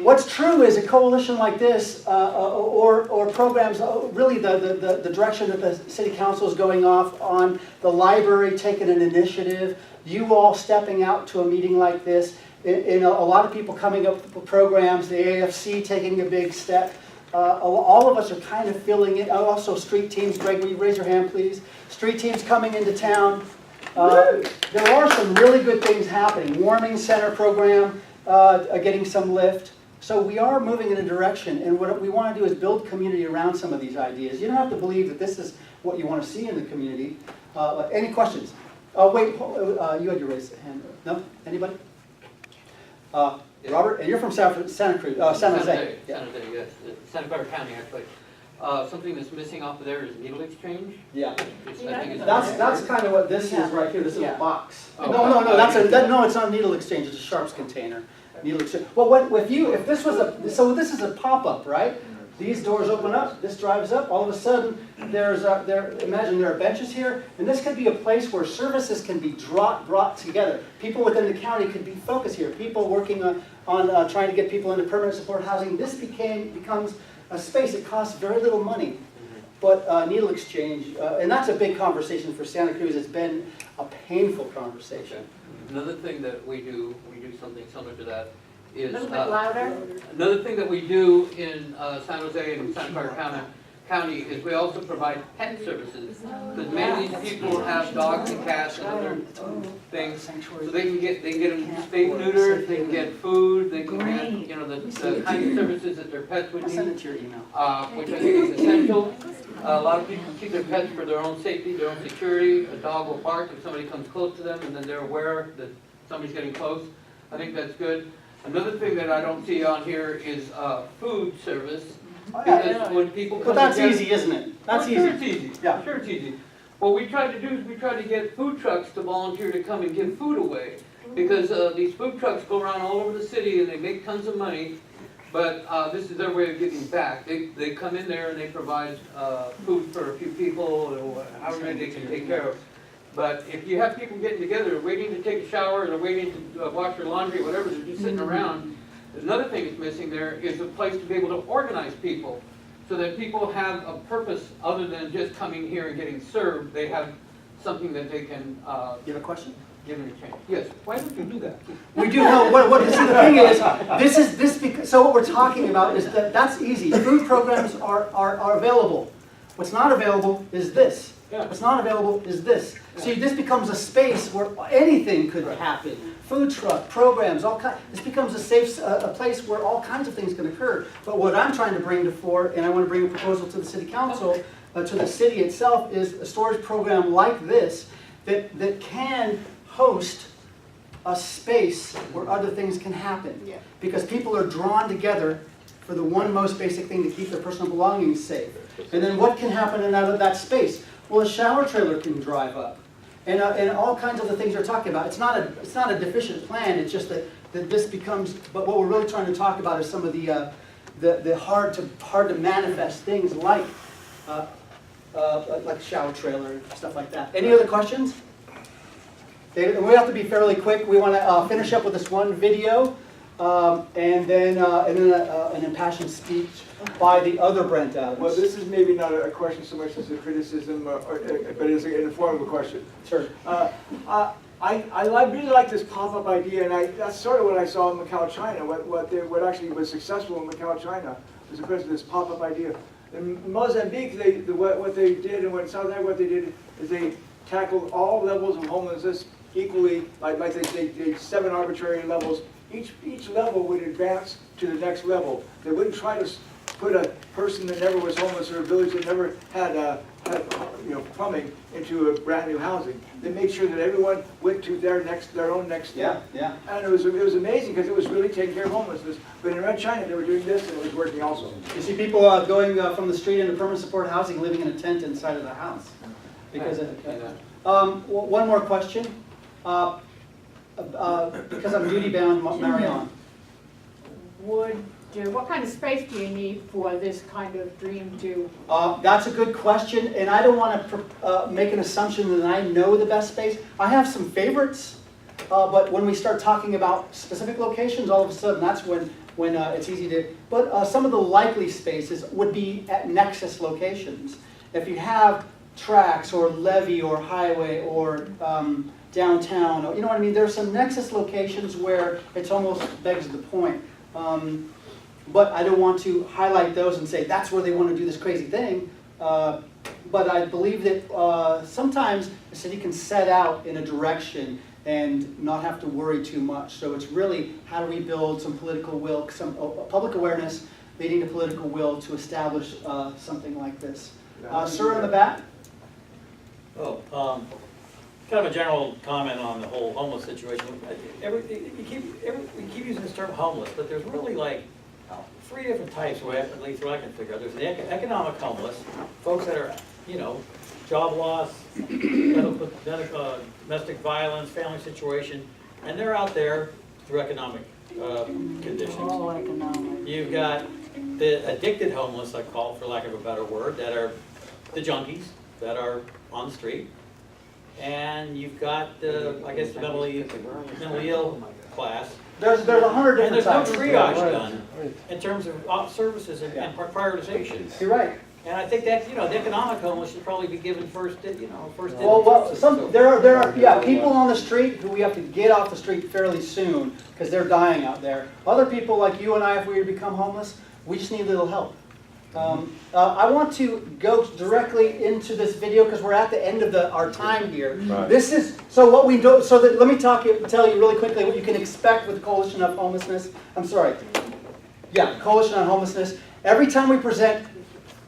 What's true is a coalition like this, or programs, really the direction that the city council is going off on, the library taking an initiative, you all stepping out to a meeting like this, a lot of people coming up with programs, the AFC taking a big step. All of us are kind of feeling it. Also street teams, Greg, will you raise your hand please? Street teams coming into town. There are some really good things happening. Warming center program, getting some lift. So we are moving in a direction, and what we want to do is build community around some of these ideas. You don't have to believe that this is what you want to see in the community. Any questions? Oh, wait, you had your raised hand. No? Anybody? Robert, and you're from Santa Cruz, San Jose. San Jose, yes. Santa Clara County, actually. Something that's missing off of there is needle exchange. Yeah. That's kind of what this is right here, this little box. Oh. No, it's not needle exchange, it's a sharps container. Needle exchange. Well, if this was this is a pop-up, right? These doors open up, this drives up, all of a sudden, imagine there are benches here, and this could be a place where services can be brought together. People within the county could be focused here. People working on trying to get people into permanent support housing. This becomes a space that costs very little money. But needle exchange, and that's a big conversation for Santa Cruz. It's been a painful conversation. Another thing that we do something similar to that, is. A little bit louder. Another thing that we do in San Jose and Santa Clara County is we also provide pet services. Because many of these people have dogs and cats and other things, so they can get them spayed neutered, they can get food, they can get, you know, the kind of services that their pets would I'll send it need, to your email. which I think is essential. A lot of people keep their pets for their own safety, their own security. A dog will bark if somebody comes close to them, and then they're aware that somebody's getting close. I think that's good. Another thing that I don't see on here is food service. Because when people come But that's together- easy, isn't it? That's Well, sure easy. it's easy. Yeah. Sure it's easy. What we try to do is we try to get food trucks to volunteer to come and give food away. Because these food trucks go around all over the city and they make tons of money. But this is their way of giving back. They come in there and they provide food for a few people, or however many they can take care of. But if you have people getting together, waiting to take a shower, or waiting to wash their laundry, whatever, they're just sitting around. Another thing that's missing there is a place to be able to organize people, so that people have a purpose other than just coming here and getting served. They have something that they can. You have a question? Give them a chance. Yes. Why don't you do that? We do know, see, the thing is, so what we're talking about is that's easy. Food programs are available. What's not available is this. Yeah. What's not available is this. See, this becomes a space where anything could happen. Food truck, programs, this becomes a place where all kinds of things can occur. But what I'm trying to bring to fore, and I want to bring a proposal to the city council, to the city itself, is a storage program like this that can host a space where other things can happen. Yeah. Because people are drawn together for the one most basic thing, to keep their personal belongings safe. And then what can happen in out of that space? Well, a shower trailer can drive up. And all kinds of the things you're talking about. It's not a deficient plan, it's just that this becomes, but what we're really trying to talk about is some of the hard to manifest things like a shower trailer and stuff like that. Any other questions? Okay, we have to be fairly quick. We want to finish up with this one video, and then an impassioned speech by the other Brent Adams. Well, this is maybe not a question so much as a criticism, but it's in the form of a question. Sure. I really like this pop-up idea, and that's sort of what I saw in Macau, China. What actually was successful in Macau, China was because of this pop-up idea. In Mozambique, what they did, and in South Africa, what they did is they tackled all levels of homelessness equally, like they 7 arbitrary levels. Each level would advance to the next level. They wouldn't try to put a person that never was homeless or a village that never had plumbing into a brand new housing. They made sure that everyone went to their own next step. Yeah. And it was amazing because it was really taking care of homelessness. But in Red China, they were doing this and it was working also. You see people going from the street into permanent support housing, living in a tent inside of the house. Because one more question. Because I'm duty bound, Marion. What kind of space do you need for this kind of dream to? That's a good question, and I don't want to make an assumption that I know the best space. I have some favorites, but when we start talking about specific locations, all of a sudden that's when it's easy to. But some of the likely spaces would be at nexus locations. If you have tracks or levee or highway or downtown, or, you know what I mean? There's some nexus locations where it's almost begs the point. But I don't want to highlight those and say that's where they want to do this crazy thing. But I believe that sometimes the city can set out in a direction and not have to worry too much. So it's really how do we build some political will, some public awareness leading to political will to establish something like this. Sir in the back? Oh, kind of a general comment on the whole homeless situation. We keep using this term homeless, but there's really like 3 different types, at least what I can figure out. There's the economic homeless, folks that are, job loss, domestic violence, family situation, and they're out there through economic conditions. All economic. You've got the addicted homeless, I call for lack of a better word, that are the junkies that are on the street. And you've got the, I guess, the mentally ill class. There's 100 different And there's no types. triage done in terms of services and prioritization. You're right. And I think that, the economic homeless should probably be given first, first. Well, there are people on the street who we have to get off the street fairly soon because they're dying out there. Other people like you and I, if we become homeless, we just need a little help. I want to go directly into this video because we're at the end of our time here. Right. This is what we do. So let me tell you really quickly what you can expect with the Coalition of Homelessness. I'm sorry. Yeah, Coalition on Homelessness. Every time we present,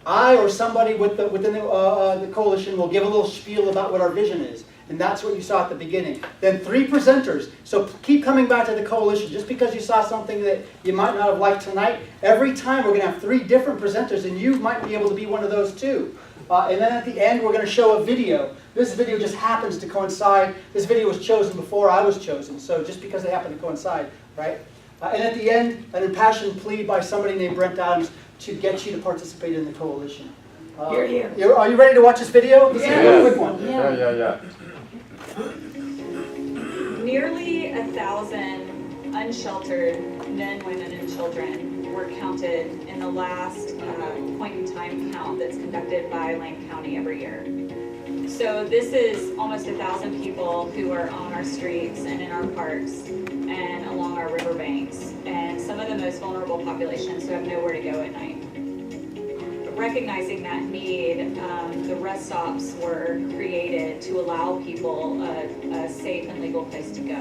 I or somebody within the coalition will give a little spiel about what our vision is. And that's what you saw at the beginning. Then 3 presenters. So keep coming back to the coalition. Just because you saw something that you might not have liked tonight, every time we're going to have 3 different presenters, and you might be able to be one of those too. And then at the end, we're going to show a video. This video just happens to coincide. This video was chosen before I was chosen, so just because they happen to coincide, right? And at the end, an impassioned plea by somebody named Brent Adams to get you to participate in the coalition. Are you ready to watch this video? This is a quick one. Yeah. Nearly 1,000 unsheltered men, women, and children were counted in the last point in time count that's conducted by Lane County every year. So this is almost 1,000 people who are on our streets and in our parks and along our riverbanks, and some of the most vulnerable populations who have nowhere to go at night. Recognizing that need, the rest stops were created to allow people a safe and legal place to go.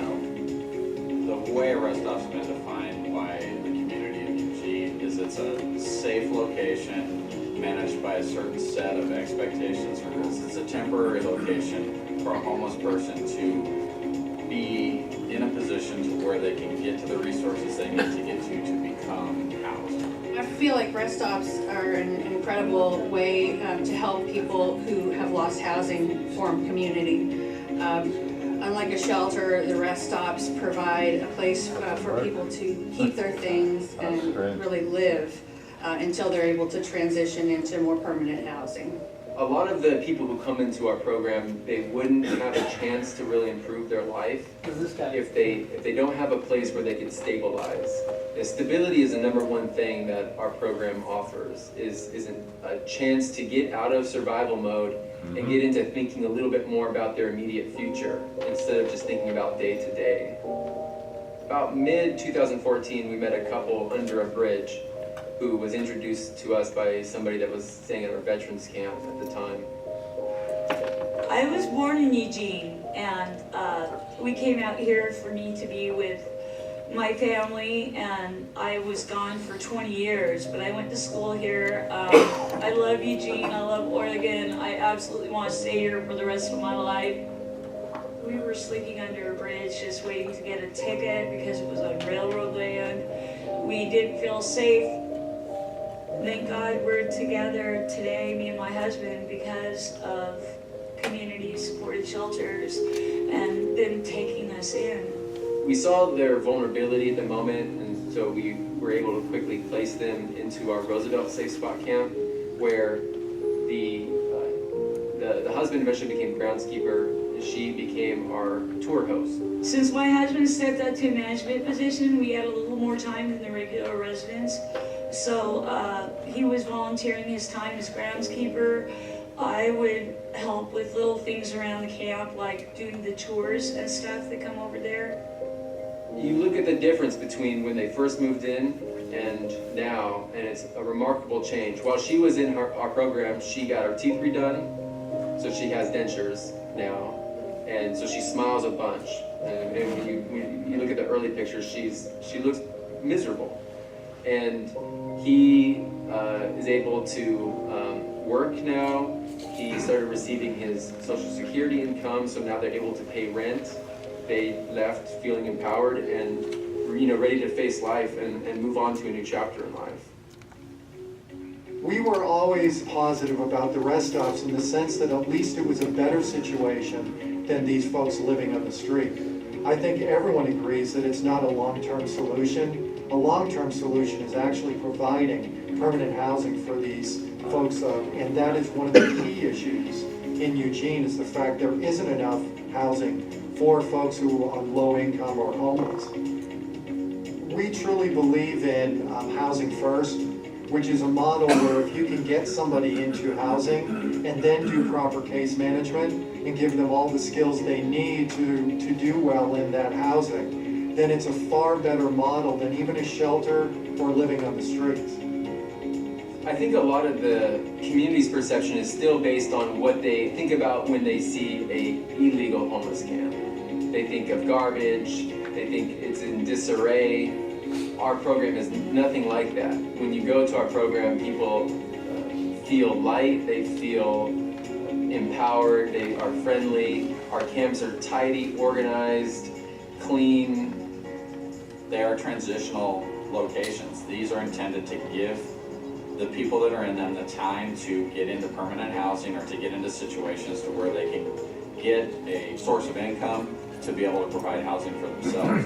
The way a rest stop's been defined by the community of Eugene is it's a safe location managed by a certain set of expectations for this. It's a temporary location for a homeless person to be in a position to where they can get to the resources they need to get to become housed. I feel like rest stops are an incredible way to help people who have lost housing form community. Unlike a shelter, the rest stops provide a place for people to keep their things and really live until they're able to transition into more permanent housing. A lot of the people who come into our program, they wouldn't have a chance to really improve their life if they don't have a place where they can stabilize. And stability is the #1 thing that our program offers, is a chance to get out of survival mode and get into thinking a little bit more about their immediate future instead of just thinking about day to day. About mid-2014, we met a couple under a bridge who was introduced to us by somebody that was staying at our veterans camp at the time. I was born in Eugene, and we came out here for me to be with my family, and I was gone for 20 years, but I went to school here. I love Eugene, I love Oregon. I absolutely want to stay here for the rest of my life. We were sleeping under a bridge just waiting to get a ticket because it was on railroad land. We didn't feel safe. Thank God we're together today, me and my husband, because of community-supported shelters and them taking us in. We saw their vulnerability at the moment, and so we were able to quickly place them into our Roosevelt Safe Spot camp, where the husband eventually became groundskeeper, and she became our tour host. Since my husband stepped up to a management position, we had a little more time than the regular residents. So he was volunteering his time as groundskeeper. I would help with little things around the camp, like doing the tours and stuff that come over there. You look at the difference between when they first moved in and now, and it's a remarkable change. While she was in our program, she got her teeth redone, so she has dentures now, and so she smiles a bunch. And when you look at the early pictures, she looks miserable. And he is able to work now. He started receiving his Social Security income, so now they're able to pay rent. They left feeling empowered and ready to face life and move on to a new chapter in life. We were always positive about the rest stops in the sense that at least it was a better situation than these folks living on the street. I think everyone agrees that it's not a long-term solution. A long-term solution is actually providing permanent housing for these folks, and that is one of the key issues in Eugene, is the fact there isn't enough housing for folks who are on low income or homeless. We truly believe in housing first. which is a model where if you can get somebody into housing and then do proper case management and give them all the skills they need to do well in that housing, then it's a far better model than even a shelter or living on the streets. I think a lot of the community's perception is still based on what they think about when they see a illegal homeless camp. They think of garbage, they think it's in disarray. Our program is nothing like that. When you go to our program, people feel light, they feel empowered, they are friendly. Our camps are tidy, organized, clean. They are transitional locations. These are intended to give the people that are in them the time to get into permanent housing or to get into situations to where they can get a source of income to be able to provide housing for themselves,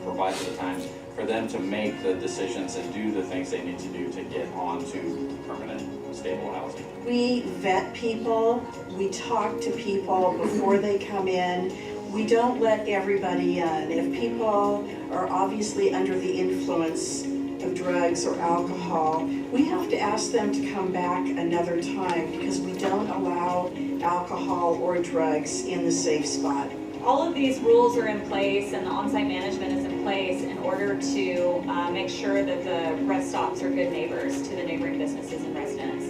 provide for the times for them to make the decisions and do the things they need to do to get onto permanent, stable housing. We vet people, we talk to people before they come in. We don't let everybody in. If people are obviously under the influence of drugs or alcohol, we have to ask them to come back another time because we don't allow alcohol or drugs in the safe spot. All of these rules are in place and the on-site management is in place in order to make sure that the rest stops are good neighbors to the neighboring businesses and residents.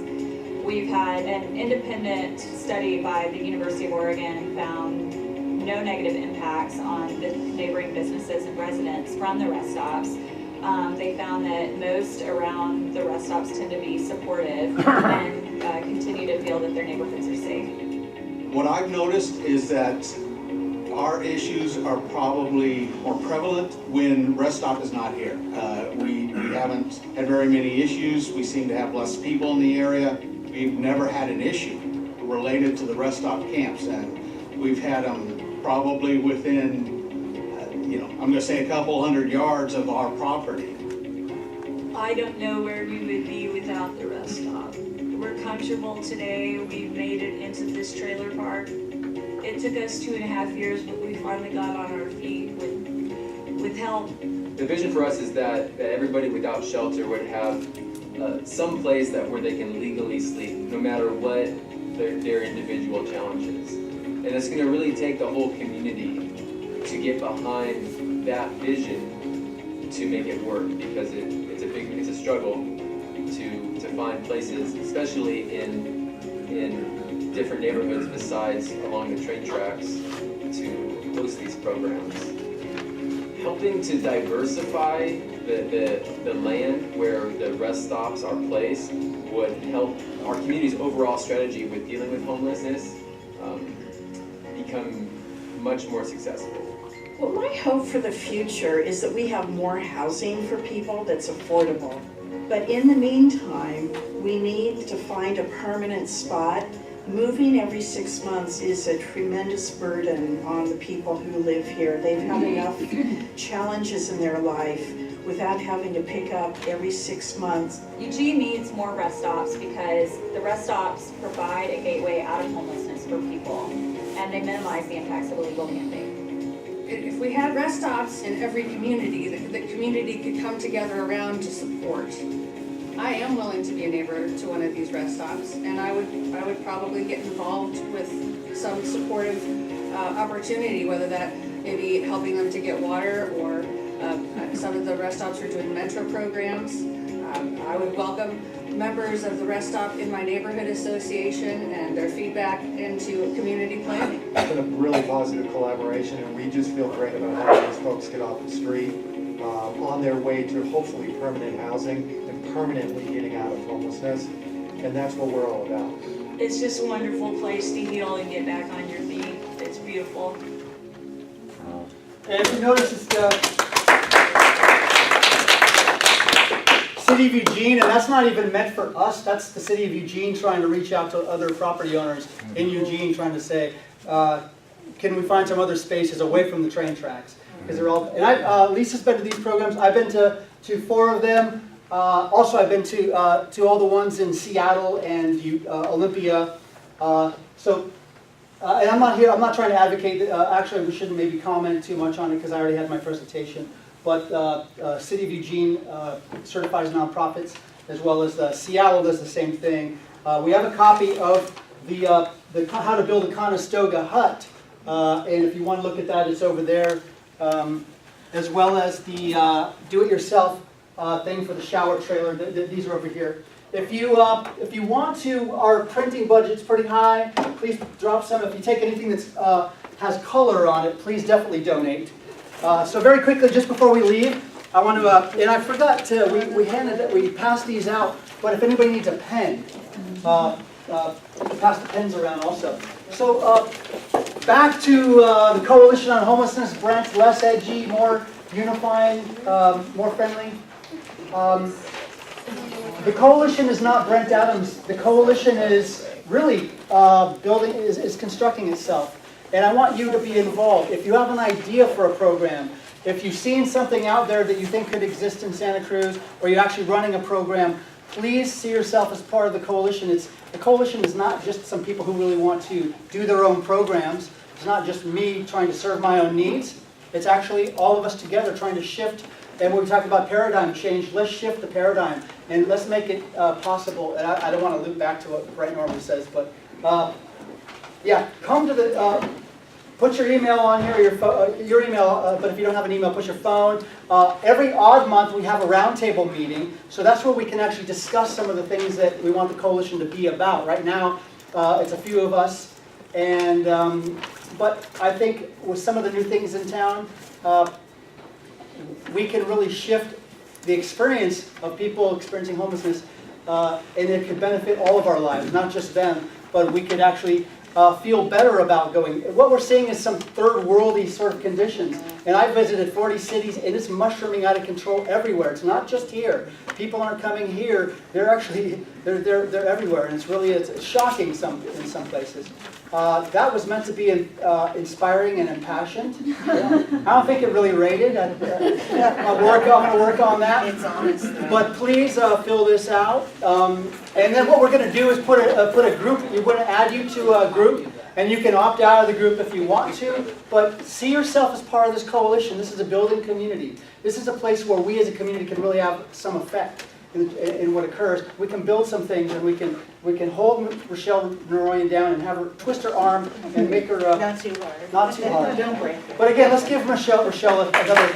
We've had an independent study by the University of Oregon found no negative impacts on the neighboring businesses and residents from the rest stops. They found that most around the rest stops tend to be supportive and continue to feel that their neighborhoods are safe. What I've noticed is that our issues are probably more prevalent when rest stop is not here. We haven't had very many issues. We seem to have less people in the area. We've never had an issue related to the rest stop camps, and we've had them probably within, I'm going to say a couple hundred yards of our property. I don't know where we would be without the rest stop. We're comfortable today. We've made it into this trailer park. It took us 2.5 years, but we finally got on our feet with help. The vision for us is that everybody without shelter would have some place where they can legally sleep, no matter what their individual challenges. And it's going to really take the whole community to get behind that vision to make it work, because it's a struggle to find places, especially in different neighborhoods besides along the train tracks, to host these programs. Helping to diversify the land where the rest stops are placed would help our community's overall strategy with dealing with homelessness become much more successful. Well, my hope for the future is that we have more housing for people that's affordable. But in the meantime, we need to find a permanent spot. Moving every 6 months is a tremendous burden on the people who live here. They've had enough challenges in their life without having to pick up every 6 months. Eugene needs more rest stops because the rest stops provide a gateway out of homelessness for people, and they minimize the impacts of illegal camping. If we had rest stops in every community, the community could come together around to support. I am willing to be a neighbor to one of these rest stops, and I would probably get involved with some supportive opportunity, whether that may be helping them to get water, or some of the rest stops are doing metro programs. I would welcome members of the rest stop in my neighborhood association and their feedback into community planning. It's been a really positive collaboration, and we just feel great about having these folks get off the street on their way to hopefully permanent housing and permanently getting out of homelessness, and that's what we're all about. It's just a wonderful place to heal and get back on your feet. It's beautiful. And if you notice, it's the City of Eugene, and that's not even meant for us. That's the City of Eugene trying to reach out to other property owners in Eugene, trying to say, can we find some other spaces away from the train tracks? Because they're all. And Lisa's been to these programs. I've been to 4 of them. Also, I've been to all the ones in Seattle and Olympia. And I'm not here. I'm not trying to advocate. Actually, we shouldn't maybe comment too much on it because I already had my presentation. But City of Eugene certifies nonprofits as well as Seattle does the same thing. We have a copy of the How to Build a Conestoga Hut, and if you want to look at that, it's over there, as well as the do-it-yourself thing for the shower trailer. These are over here. If you want to, our printing budget's pretty high. Please drop some. If you take anything that's has color on it, please definitely donate. So very quickly, just before we leave, I want to, and I forgot to, we passed these out, but if anybody needs a pen, pass the pens around also. So back to the Coalition on Homelessness, Brent, less edgy, more unifying, more friendly. The Coalition is not Brent Adams. The Coalition is really is constructing itself. And I want you to be involved. If you have an idea for a program, if you've seen something out there that you think could exist in Santa Cruz, or you're actually running a program, please see yourself as part of the Coalition. The Coalition is not just some people who really want to do their own programs. It's not just me trying to serve my own needs. It's actually all of us together trying to shift. And when we talk about paradigm change, let's shift the paradigm and let's make it possible. And I don't want to loop back to what Brent normally says, but yeah, come to the, put your email on here, your email, but if you don't have an email, put your phone. Every odd month we have a roundtable meeting, so that's where we can actually discuss some of the things that we want the Coalition to be about. Right now, it's a few of us, and but I think with some of the new things in town, we can really shift the experience of people experiencing homelessness, and it could benefit all of our lives, not just them, but we could actually feel better about going. What we're seeing is some third worldy sort of conditions. And I visited 40 cities, and it's mushrooming out of control everywhere. It's not just here. People aren't coming here. They're actually, they're everywhere. And it's shocking in some places. That was meant to be inspiring and impassioned. I don't think it really rated. I'm going to work on that. It's honest. But please fill this out. And then what we're going to do is put a group. We're going to add you to a group, and you can opt out of the group if you want to. But see yourself as part of this coalition. This is a building community. This is a place where we as a community can really have some effect in what occurs. We can build some things, and we can hold Rochelle Naroyan down and have her twist her arm and make her Not too hard. not too hard. Don't break it. But again, let's give Rochelle another.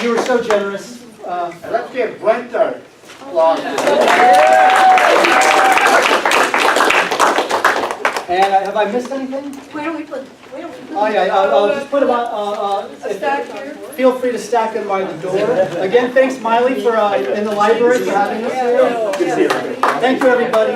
You were so generous. Let's give Brent a And have I missed anything? Where do we put? Oh yeah, I'll just put them on. Feel free to stack them by the door. Again, thanks Miley for in the library for having us here. Thank you everybody.